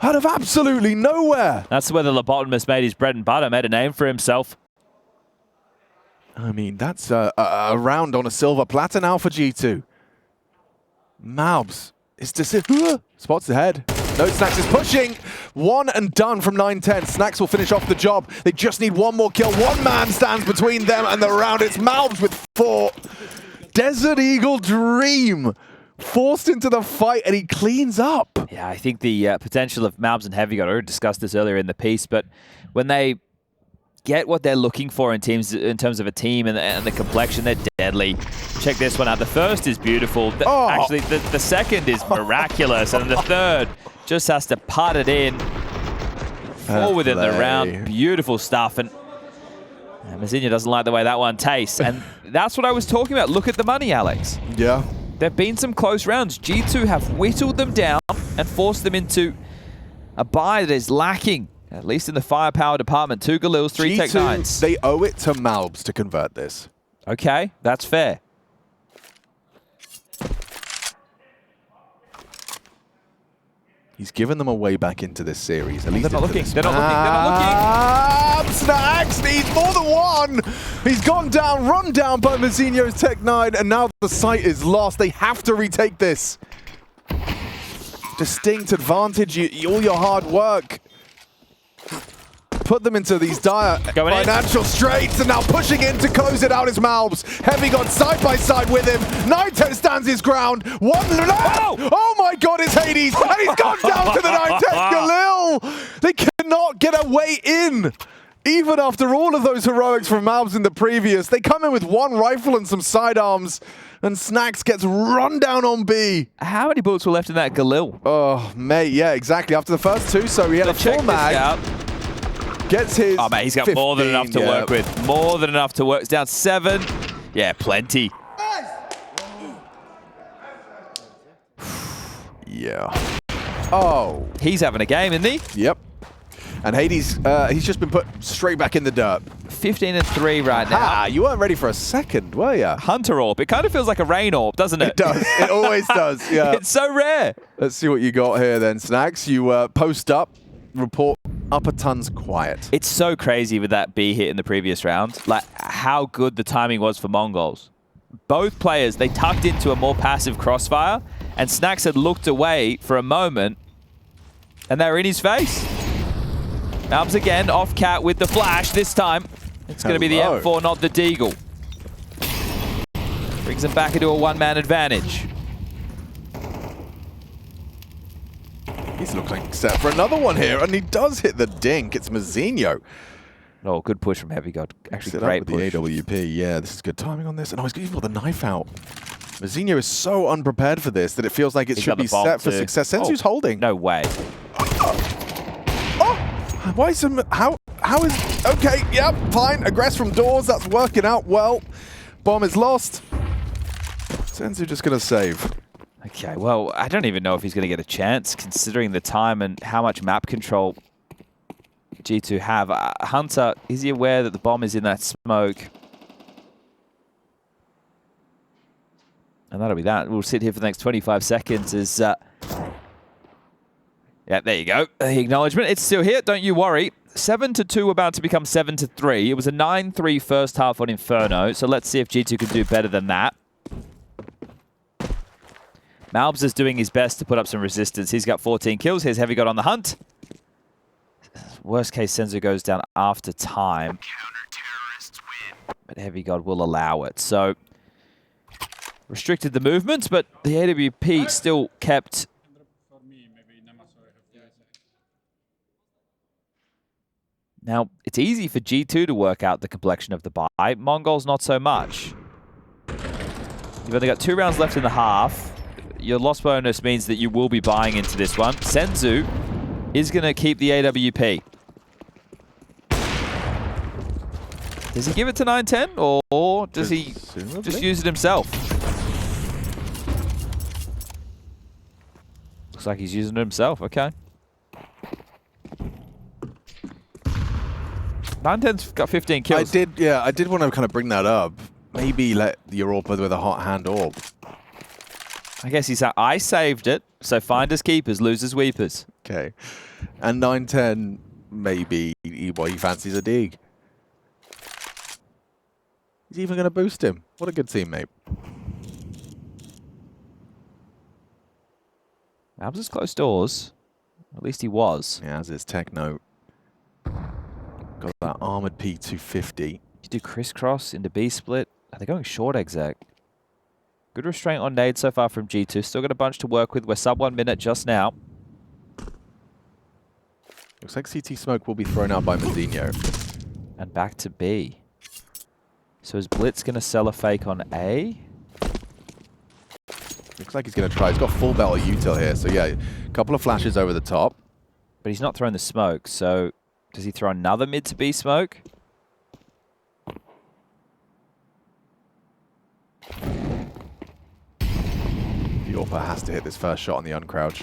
Out of absolutely nowhere! That's where the lobotomist made his bread and butter, made a name for himself. I mean, that's a round on a silver platter now for G2. MongolZ is to spots ahead. No, Snax is pushing. 1 and done from 9-10. Snax will finish off the job. They just need one more kill. One man stands between them and the round. It's MongolZ with 4. Desert Eagle Dream forced into the fight, and he cleans up. Yeah, I think the potential of MongolZ and Heavy got already discussed this earlier in the piece, but when they get what they're looking for in teams, in terms of a team and the complexion, they're deadly. Check this one out. The first is beautiful. Actually, the second is miraculous, and the third just has to putt it in. 4 within the round. Beautiful stuff. And Mazzinho doesn't like the way that one tastes. And that's what I was talking about. Look at the money, Alex. Yeah. There have been some close rounds. G2 have whittled them down and forced them into a buy that is lacking, at least in the firepower department. 2 Galils, 3 Tech 9s. They owe it to MongolZ to convert this. Okay, that's fair. He's given them a way back into this series. At least They're not looking. They're not looking. Snacks needs more than one. He's gone down, run down by Mazinho's Tech-9, and now the site is lost. They have to retake this. Distinct advantage, all your hard work. Put them into these dire financial straits, and now pushing in to close it out is MongolZ. Heavy got side by side with him. 910 stands his ground. Oh my god, it's Hades, and he's gone down to the 910 Galil. They cannot get a way in. Even after all of those heroics from MongolZ in the previous, they come in with one rifle and some sidearms, and Snacks gets run down on B. How many bullets were left in that Galil? Oh, mate, yeah, exactly. After the first two, so he had a full mag. Gets his. Oh, man, he's got 15, more than enough to work with. More than enough to work. It's down 7. Yeah, plenty. Yeah. Oh. He's having a game, isn't he? Yep. And Hades, he's just been put straight back in the dirt. 15-3 right now. Ah, you weren't ready for a second, were you? Hunter orb. It kind of feels like a rain orb, doesn't it? It does. It always does, yeah. It's so rare. Let's see what you got here then, Snacks. You post up, report upper tons quiet. It's so crazy with that B hit in the previous round. Like, how good the timing was for MongolZ. Both players, they tucked into a more passive crossfire, and Snacks had looked away for a moment, and they were in his face. MongolZ again, off cat with the flash. This time, it's going to be the M4, not the Deagle. Brings him back into a one-man advantage. He's looking set for another one here, and he does hit the dink. It's Mazinho. Oh, good push from Heavy God. Actually, great push. The AWP, yeah, this is good timing on this. And oh, he's even got the knife out. Mazinho is so unprepared for this that it feels like it should be set for success. Senzu's holding. No way. Oh! Why is some... How is... Okay, yep, fine. Aggress from doors. That's working out well. Bomb is lost. Senzu just going to save. Okay, well, I don't even know if he's going to get a chance, considering the time and how much map control G2 have. Hunter, is he aware that the bomb is in that smoke? And that'll be that. We'll sit here for the next 25 seconds as... yeah, there you go. The acknowledgement. It's still here. Don't you worry. 7-2 about to become 7-3. It was a 9-3 first half on Inferno, so let's see if G2 can do better than that. MongolZ is doing his best to put up some resistance. He's got 14 kills. Here's Heavy God on the hunt. Worst case, Senzu goes down after time. But Heavy God will allow it. So, restricted the movement, but the AWP still kept... Now, it's easy for G2 to work out the complexion of the buy. MongolZ not so much. You've only got 2 rounds left in the half. Your loss bonus means that you will be buying into this one. Senzu is going to keep the AWP. Does he give it to 910, or does he just use it himself? Looks like he's using it himself. Okay. 910's got 15 kills. I did want to kind of bring that up. Maybe let your orb with a hot hand orb. I guess he's I saved it, so finders keepers, losers weepers. Okay. And 910, maybe he fancies a dig. He's even going to boost him. What a good teammate. MongolZ is close doors. At least he was. Yeah, as is Techno. Got that armored P250. You do crisscross into B split. Are they going short exec? Good restraint on nade so far from G2. Still got a bunch to work with. We're sub 1 minute just now. Looks like CT smoke will be thrown out by Mazinho. And back to B. So is Blitz going to sell a fake on A? Looks like he's going to try. He's got full belt of util here. So yeah, a couple of flashes over the top. But he's not throwing the smoke. So does he throw another mid to B smoke? Yorpa has to hit this first shot on the uncrouch.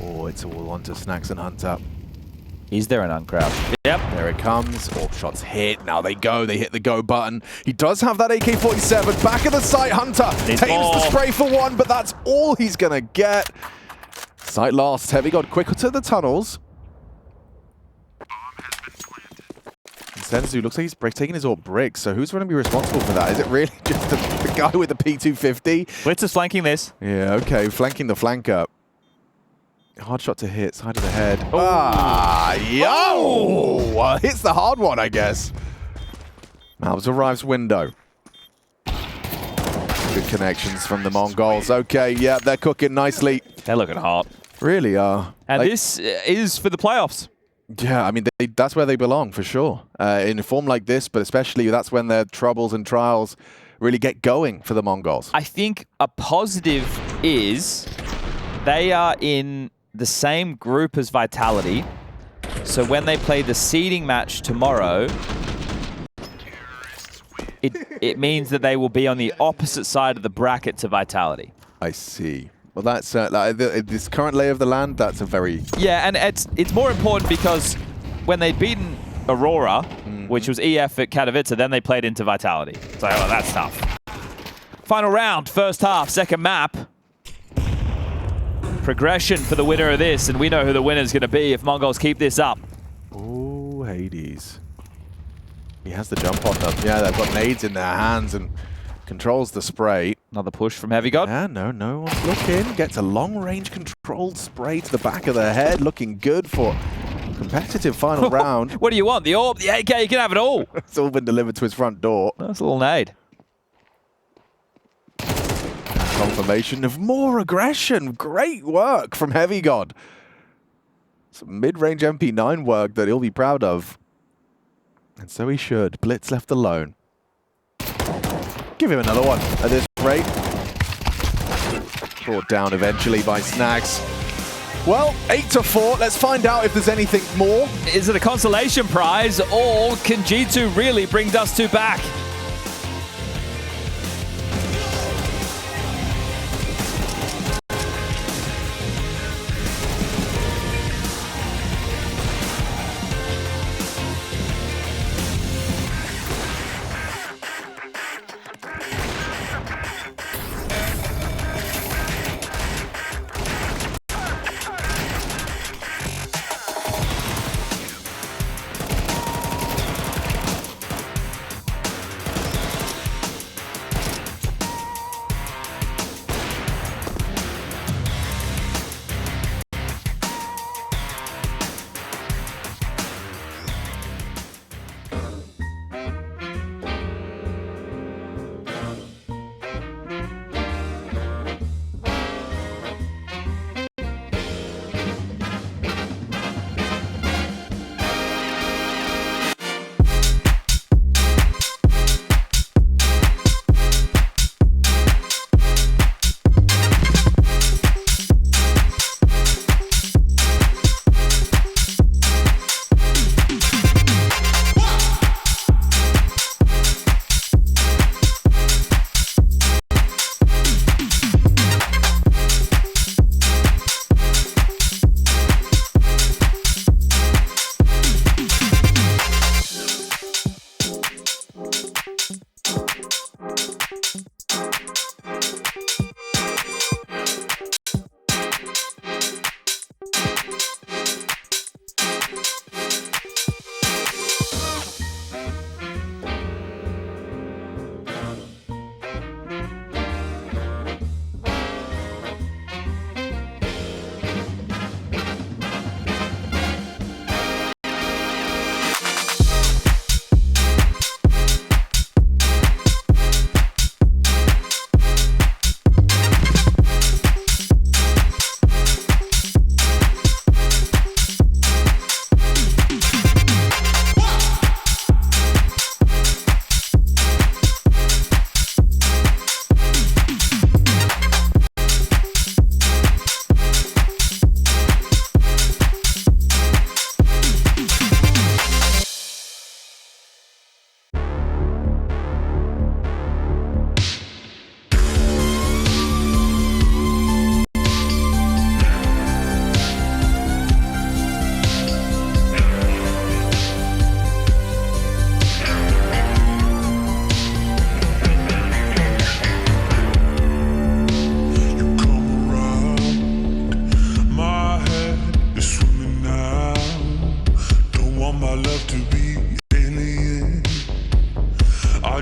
Oh, it's all onto Snacks and Hunter. Is there an uncrouch? Yep. There it comes. All shots hit. Now they go. They hit the go button. He does have that AK-47. Back of the site. Hunter tames the spray for one, but that's all he's going to get. Sight lost. Heavy God quicker to the tunnels. Senzu looks like he's taking his AWP bricks, so who's going to be responsible for that? Is it really just the guy with the P250? Blitz is flanking this. Yeah, okay, flanking the flanker. Hard shot to hit, side of the head. Oh. Ah, yo! Hits the hard one, I guess. Malbs arrives window. Good connections from the Mongols. Okay, yeah, they're cooking nicely. They're looking hot. Really are. And this is for the playoffs. Yeah, I mean, that's where they belong, for sure. In a form like this, but especially that's when their troubles and trials really get going for the Mongols. I think a positive is they are in the same group as Vitality. So when they play the seeding match tomorrow, it means that they will be on the opposite side of the bracket to Vitality. I see. Well, that's this current lay of the land. That's a very and it's more important because when they'd beaten Aurora, which was EF at Katowice, then they played into Vitality. So that's tough. Final round, first half, second map. Progression for the winner of this, and we know who the winner is going to be if Mongols keep this up. Oh, Hades. He has the jump on them. Yeah, they've got nades in their hands and controls the spray. Another push from Heavy God. Yeah, no one's looking. Gets a long-range controlled spray to the back of the head. Looking good for competitive final round. What do you want? The AWP, the AK, you can have it all. It's all been delivered to his front door. That's a little nade. Confirmation of more aggression. Great work from Heavy God. Some mid-range MP9 work that he'll be proud of. And so he should. Blitz left alone. Give him another one at this rate. Brought down eventually by Snags. Well, 8-4. Let's find out if there's anything more. Is it a consolation prize, or can G2 really bring Dust2 back?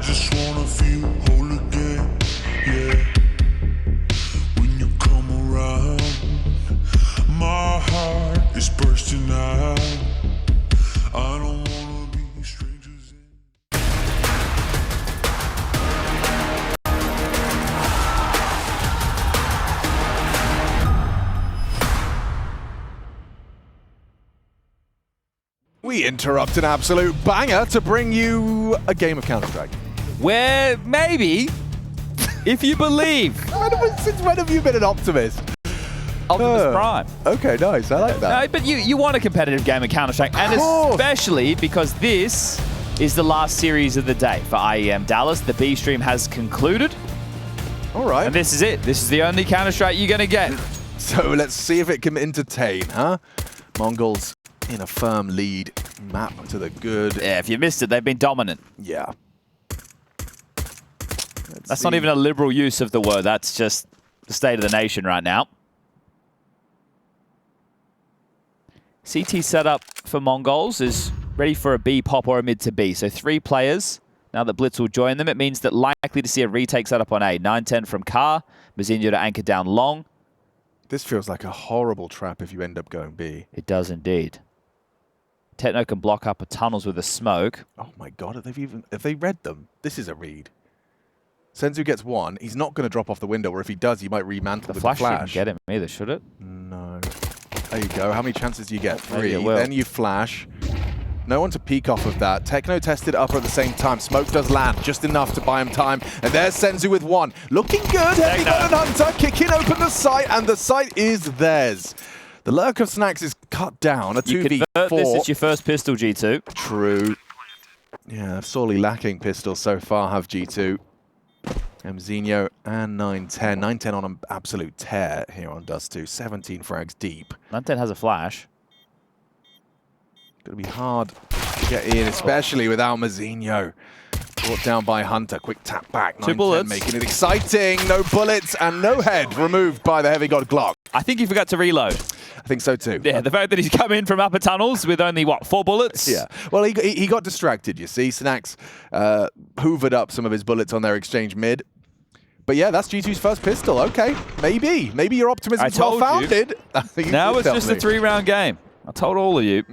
just wanna feel whole again, yeah. When you come around, my heart is bursting out. I don't wanna be strangers in. We interrupt an absolute banger to bring you a game of Counter-Strike. Where maybe, if you believe, Since when have you been an optimist? Optimus Prime. Okay, nice. I like that. No, but you want a competitive game of Counter-Strike, and especially because this is the last series of the day for IEM Dallas. The B stream has concluded. All right. And this is it. This is the only Counter-Strike you're going to get. So let's see if it can entertain, huh? Mongols in a firm lead. Map to the good. Yeah, if you missed it, they've been dominant. Yeah. That's not even a liberal use of the word. That's just the state of the nation right now. CT setup for Mongols is ready for a B pop or a mid to B. So 3 players. Now that Blitz will join them, it means that likely to see a retake setup on A. 9-10 from Car. Mazinho to anchor down long. This feels like a horrible trap if you end up going B. It does indeed. Techno can block up tunnels with a smoke. Oh my god, have they read them? This is a read. Senzu gets 1. He's not going to drop off the window, or if he does, he might remantle with the flash. Shouldn't get him either, should it? No. There you go. How many chances do you get? 3. it will. Then you flash. No one to peek off of that. Techno tested upper at the same time. Smoke does land, just enough to buy him time. And there's Senzu with 1. Looking good. Heavy Gun and Hunter kicking open the site, and the site is theirs. The lurk of Snacks is cut down. A 2v4. This is your first pistol, G2. True. Yeah, sorely lacking pistols so far have G2. Mzinho and 9-10. 9-10 on an absolute tear here on Dust2. 17 frags deep. 9-10 has a flash. Going to be hard to get in, especially without Mzinho. Brought down by Hunter. Quick tap back. 2 bullets. Making it exciting. No bullets and no head removed by the Heavy God Glock. I think he forgot to reload. I think so too. Yeah, the fact that he's come in from upper tunnels with only, what, 4 bullets? Yeah. Well, he got distracted, you see. Snacks hoovered up some of his bullets on their exchange mid. But yeah, that's G2's first pistol. Okay, maybe. Maybe your optimism's well-founded. Now it's just a 3-round game. I told all of you.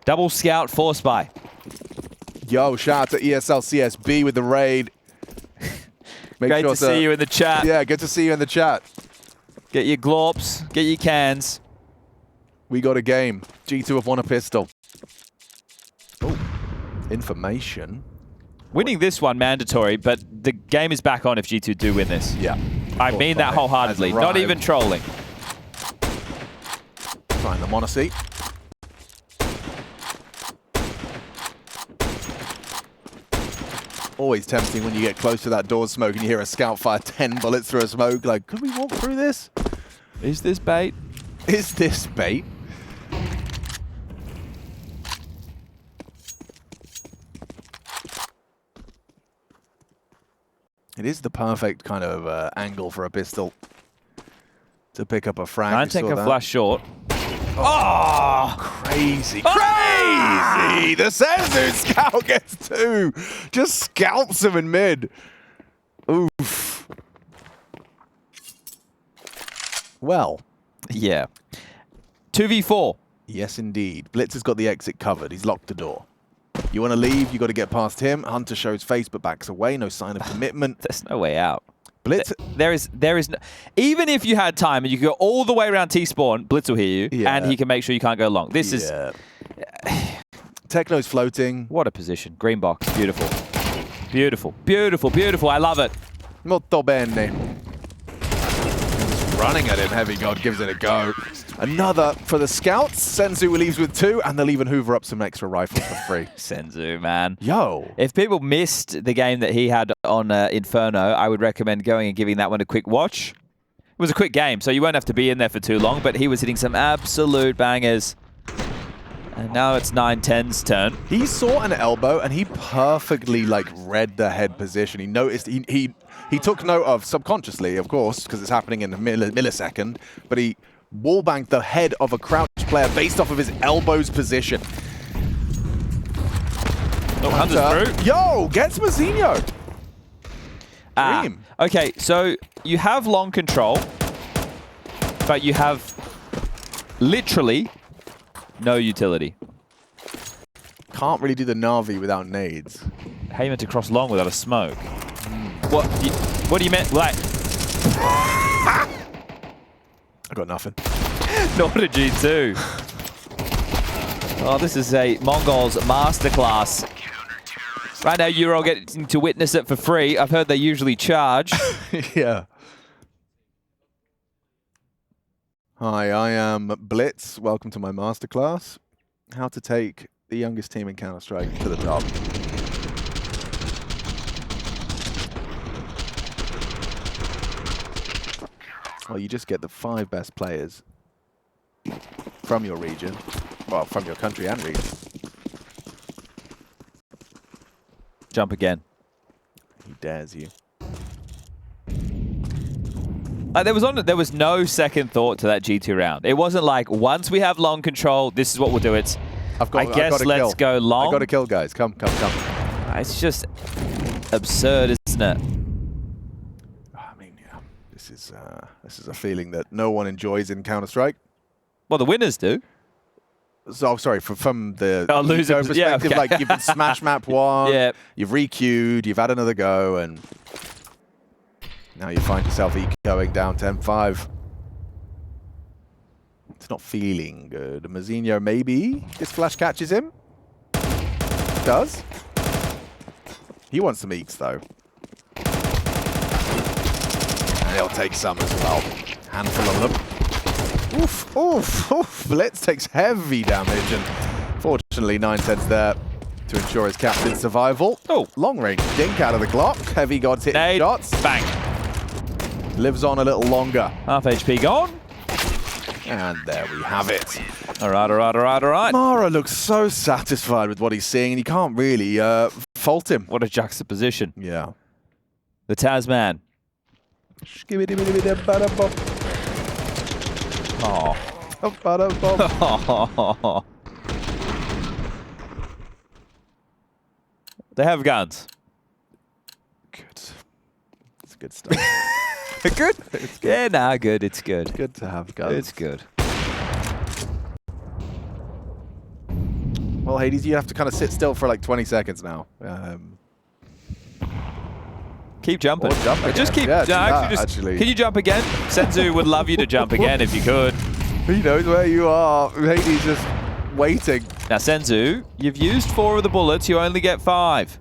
Double scout, 4 spy. Yo, shout out to ESL CSB with the raid. Great to see you in the chat. Yeah, good to see you in the chat. Get your glorps, get your cans. We got a game. G2 have won a pistol. Oh, information. Winning this one mandatory, but the game is back on if G2 do win this. Yeah. I mean that wholeheartedly, not even trolling. Find the Monacy. Always tempting when you get close to that door smoke and you hear a scout fire 10 bullets through a smoke. Like, could we walk through this? Is this bait? Is this bait? It is the perfect kind of angle for a pistol to pick up a frag. 9-10 can flash short. Oh, crazy. Crazy! The Senzu scout gets 2. Just scalps him in mid. Oof. Well. Yeah. 2v4. Yes, indeed. Blitz has got the exit covered. He's locked the door. You want to leave, you got to get past him. Hunter shows face but backs away. No sign of commitment. There's no way out. Blitz. There is no, even if you had time and you could go all the way around T-spawn, Blitz will hear you, and he can make sure you can't go long. This is... Techno's floating. What a position. Green box. Beautiful. Beautiful. Beautiful. Beautiful. I love it. Molto bene. Just running at him. Heavy God gives it a go. Another for the scouts. Senzu leaves with 2, and they'll even hoover up some extra rifles for free. Senzu, man. Yo. If people missed the game that he had on Inferno, I would recommend going and giving that one a quick watch. It was a quick game, so you won't have to be in there for too long, but he was hitting some absolute bangers. And now it's 9-10's turn. He saw an elbow, and he perfectly, like, read the head position. He noticed, he took note of, subconsciously, of course, because it's happening in a millisecond, but he wallbanged the head of a crouched player based off of his elbow's position. Oh, Hunter's through. Yo, gets Mazinho. Dream. Okay, so you have long control, but you have literally no utility. Can't really do the Na'Vi without nades. How you meant to cross long without a smoke? What do you meant? Like, I got nothing. not a G2. Oh, this is a Mongols masterclass. Right now, you're all getting to witness it for free. I've heard they usually charge. Yeah. Hi, I am Blitz. Welcome to my masterclass. How to take the youngest team in Counter-Strike to the top. Well, you just get the 5 best players from your region. Well, from your country and region. Jump again. He dares you. There was no second thought to that G2 round. It wasn't like, once we have long control, this is what we'll do. It's, I guess let's go long. I got to kill, guys. Come. It's just absurd, isn't it? I mean, yeah. This is a feeling that no one enjoys in Counter-Strike. Well, the winners do. So, sorry, from the loser perspective, yeah, okay. like you've been smash map one, yeah. You've re-queued, you've had another go, and now you find yourself going down 10-5. It's not feeling good. Mazinho, maybe this flash catches him. Does. He wants some eeks, though. And he'll take some as well. Handful of them. Oof, oof, oof. Blitz takes heavy damage, and fortunately 910's there to ensure his captain's survival. Oh, long range dink out of the Glock. Heavy God's hitting shots. Bang. Lives on a little longer. Half HP gone. And there we have it. All right. Mara looks so satisfied with what he's seeing, and you can't really fault him. What a juxtaposition. Yeah. The Tasman. Oh. They have guns. Good. It's good stuff. Good? It's good. Yeah, nah, good. It's good. It's good to have guns. It's good. Well, Hades, you have to kind of sit still for like 20 seconds now. Keep jumping. Or jump again. Just keep. Yeah, No, actually. Can you jump again? Senzu would love you to jump again if you could. He knows where you are. Hades just waiting. Now, Senzu, you've used 4 of the bullets. You only get 5.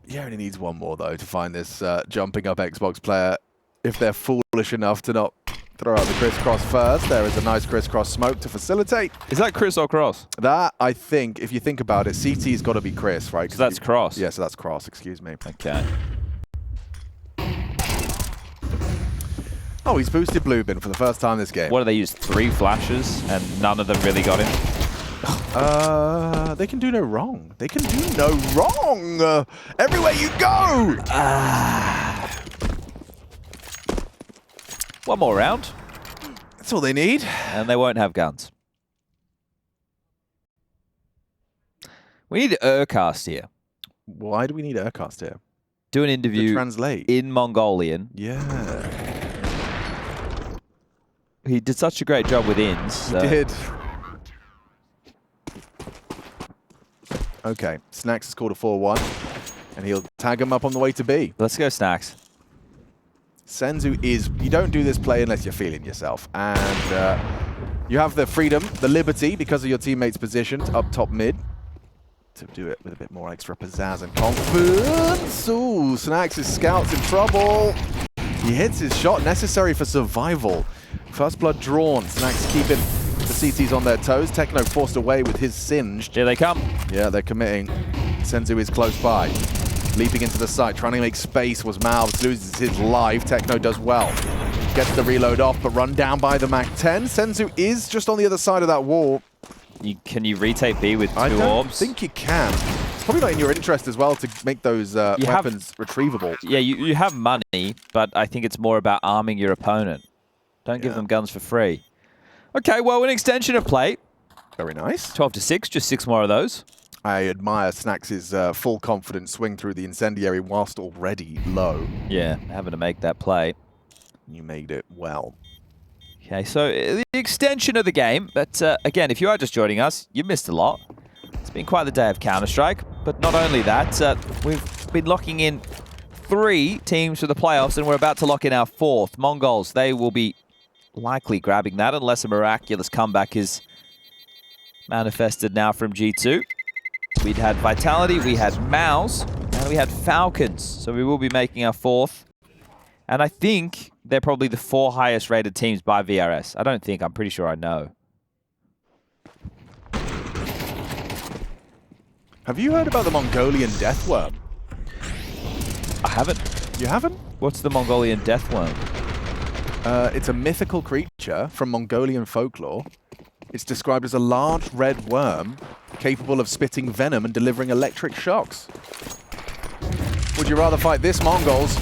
He only needs 1 more, though, to find this jumping up Xbox player. If they're foolish enough to not throw out the crisscross first, there is a nice crisscross smoke to facilitate. Is that Chris or Cross? That, I think, if you think about it, CT's got to be Chris, right? So that's Cross. Yeah, so that's Cross, excuse me. Okay. Oh, he's boosted Bluebin for the first time this game. What do they use? 3 flashes and none of them really got him? They can do no wrong. They can do no wrong. Everywhere you go. One more round. That's all they need. And they won't have guns. We need Urcast here. Why do we need Urcast here? Do an interview to translate in Mongolian. Yeah. He did such a great job with ins. So. He did. Okay, Snacks has called a 4-1, and he'll tag him up on the way to B. Let's go, Snacks. Senzu is, you don't do this play unless you're feeling yourself. And you have the freedom, the liberty, because of your teammate's position up top mid, to do it with a bit more extra pizzazz and confidence. Ooh, Snacks' scout's in trouble. He hits his shot necessary for survival. First blood drawn. Snacks keeping the CTs on their toes. Techno forced away with his singed. Here they come. Yeah, they're committing. Senzu is close by. Leaping into the site, trying to make space was Malves, loses his life. Techno does well. Gets the reload off, but run down by the MAC-10. Senzu is just on the other side of that wall. Can you retake B with 2 orbs? I orbs? think you can. It's probably not in your interest as well to make those weapons retrievable. Yeah, you have money, but I think it's more about arming your opponent. Don't give them guns for free. Okay, well, an extension of play. Very nice. 12 to 6, just 6 more of those. I admire Snax's full confidence swing through the incendiary whilst already low. Yeah, having to make that play. You made it well. Okay, so the extension of the game, but again, if you are just joining us, you've missed a lot. It's been quite the day of Counter-Strike, but not only that, we've been locking in 3 teams for the playoffs, and we're about to lock in our 4th. Mongols, they will be likely grabbing that unless a miraculous comeback is manifested now from G2. We'd had Vitality, we had Mouse, and we had Falcons, so we will be making our 4th. And I think they're probably the 4 highest rated teams by VRS. I don't think, I'm pretty sure I know. Have you heard about the Mongolian deathworm? I haven't. You haven't? What's the Mongolian deathworm? It's a mythical creature from Mongolian folklore. It's described as a large red worm capable of spitting venom and delivering electric shocks. Would you rather fight this Mongols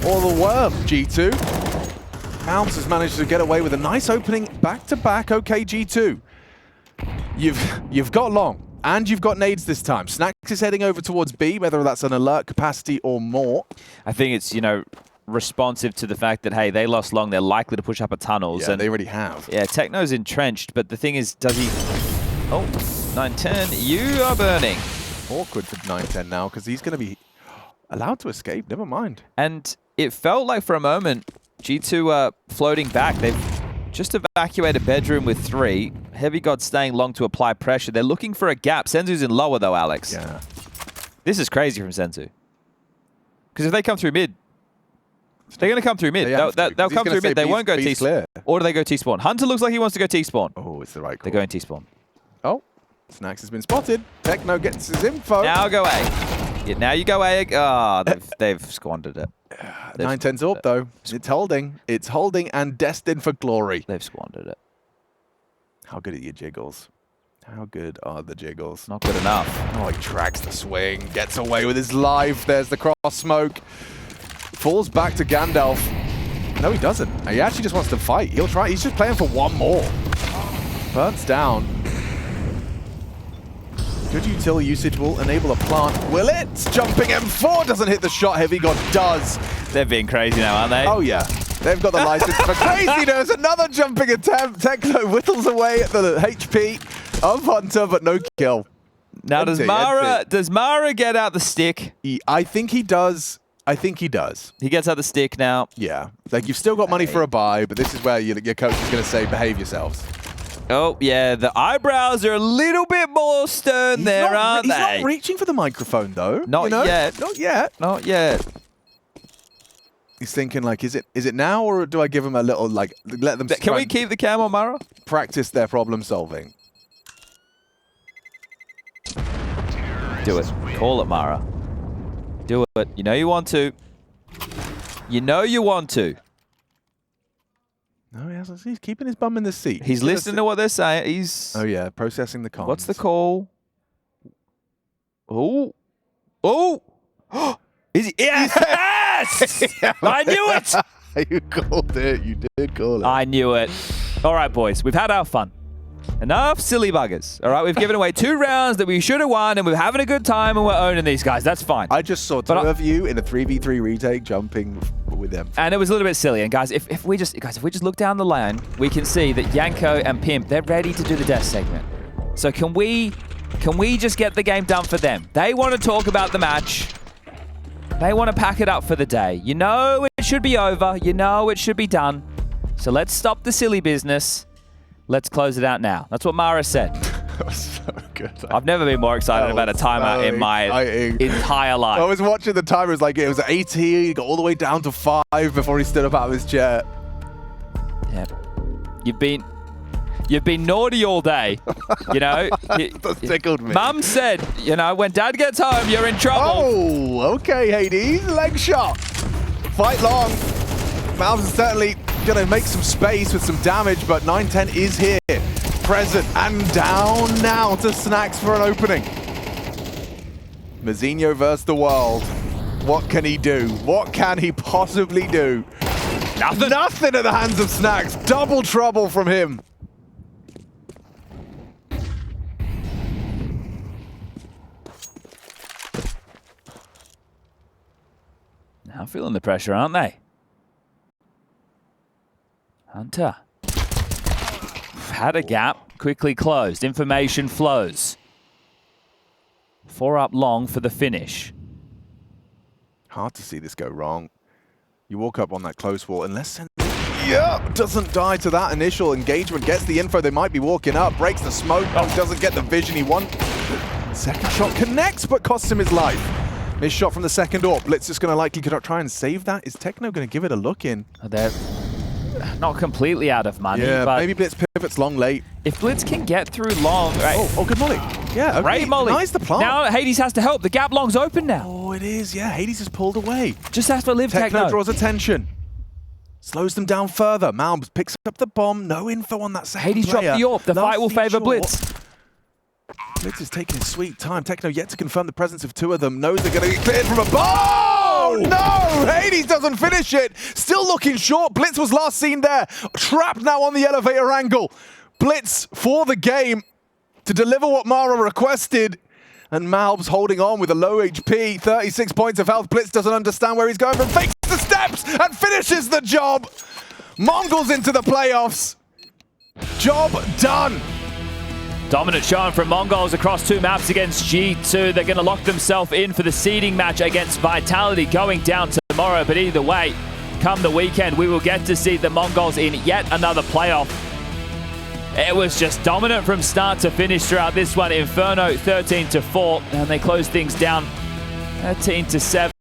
or the worm, G2? Mouse has managed to get away with a nice opening back-to-back. Okay, G2. You've got long, and you've got nades this time. Snax is heading over towards B, whether that's an alert capacity or more. I think it's, you know, responsive to the fact that, hey, they lost long, they're likely to push up a tunnels. Yeah, and they already have. Yeah, Techno's entrenched, but the thing is, does he... Oh, 910, you are burning. Awkward for 910 now, because he's going to be allowed to escape, never mind. And it felt like for a moment, G2 floating back. They've just evacuated bedroom with 3. Heavy God staying long to apply pressure. They're looking for a gap. Senzu's in lower though, Alex. Yeah. This is crazy from Senzu. Because if they come through mid, they're going to come through mid. They'll come through mid. They won't go T-spawn. Or do they go T-spawn? Hunter looks like he wants to go T-spawn. Oh, it's the right call. They're going T-spawn. Oh, Snax has been spotted. Techno gets his info. Now go A. Yeah, now you go A. Oh, they've squandered it. 910's up though. It's holding. It's holding and destined for glory. They've squandered it. How good are your jiggles? How good are the jiggles? Not good enough. Oh, he tracks the swing, gets away with his life. There's the cross smoke. Falls back to Gandalf. No, he doesn't. He actually just wants to fight. He'll try. He's just playing for one more. Burns down. Good util usage will enable a plant. Will it? Jumping M4 doesn't hit the shot. Heavy God does. They're being crazy now, aren't they? Oh, yeah. They've got the license for craziness. Another jumping attempt. Techno whittles away at the HP of Hunter, but no kill. Now, does Mara get out the stick? I think he does. I think he does. He gets out the stick now. Yeah. Like, you've still got money for a buy, but this is where your coach is going to say, behave yourselves. Oh, yeah. The eyebrows are a little bit more stern there, aren't they? He's not reaching for the microphone, though. Not yet. Not yet. Not yet. He's thinking, like, is it now, or do I give him a little, like, let them... Can we keep the cam on Mara? Practice their problem solving. Do it. Call it, Mara. Do it. You know you want to. You know you want to. No, he hasn't. He's keeping his bum in the seat. He's listening to what they're saying. He's... Oh, yeah. Processing the comms. What's the call? Oh. Oh. Is he? Yes! I knew it! You called it. You did call it. I knew it. All right, boys. We've had our fun. Enough silly buggers. All right, we've given away 2 rounds that we should have won, and we're having a good time, and we're owning these guys. That's fine. I just saw 2 of you in a 3v3 retake jumping with them. And it was a little bit silly. And guys, if we just look down the line, we can see that Yanko and Pimp, they're ready to do the death segment. So can we just get the game done for them? They want to talk about the match. They want to pack it up for the day. You know it should be over. You know it should be done. So let's stop the silly business. Let's close it out now. That's what Mara said. That was so good. I've never been more excited about a timeout in my entire life. I was watching the timer. It was like, it was 80. He got all the way down to 5 before he stood up out of his chair. Yeah. You've been naughty all day. You know? That's tickled me. Mum said, you know, when Dad gets home, you're in trouble. Oh, okay, Hades. Leg shot. Fight long. Mouse is certainly going to make some space with some damage, but 910 is here. Present and down now to Snax for an opening. Mazinho versus the world. What can he do? What can he possibly do? Nothing. Nothing at the hands of Snax. Double trouble from him. Now feeling the pressure, aren't they? Hunter. Had a gap, quickly closed. Information flows. 4 up long for the finish. Hard to see this go wrong. You walk up on that close wall, unless... doesn't die to that initial engagement. Gets the info they might be walking up. Breaks the smoke. Doesn't get the vision he wants. Second shot connects, but costs him his life. Missed shot from the second AWP. Blitz is going to likely try and save that. Is Techno going to give it a look in? They're not completely out of money. Yeah, but maybe Blitz pivots long late. if Blitz can get through long... Right? Oh, good molly. Yeah, okay. Great molly. Nice the plant. Now Hades has to help. The gap long's open now. Oh, it is. Yeah, Hades is pulled away. Just has to live Techno Techno. draws attention. Slows them down further. Malms picks up the bomb. No info on that second Hades player. dropped the AWP. The fight will favor short. Blitz. Blitz is taking his sweet time. Techno yet to confirm the presence of 2 of them. Knows they're going to get cleared from a bomb. Oh, no! Hades doesn't finish it. Still looking short. Blitz was last seen there. Trapped now on the elevator angle. Blitz for the game to deliver what Mara requested. And Malbs holding on with a low HP. 36 points of health. Blitz doesn't understand where he's going, but fakes the steps and finishes the job. Mongols into the playoffs. Job done. Dominant showing from Mongols across 2 maps against G2. They're going to lock themselves in for the seeding match against Vitality going down tomorrow. But either way, come the weekend, we will get to see the Mongols in yet another playoff. It was just dominant from start to finish throughout this one. Inferno 13-4, and they closed things down 13-7.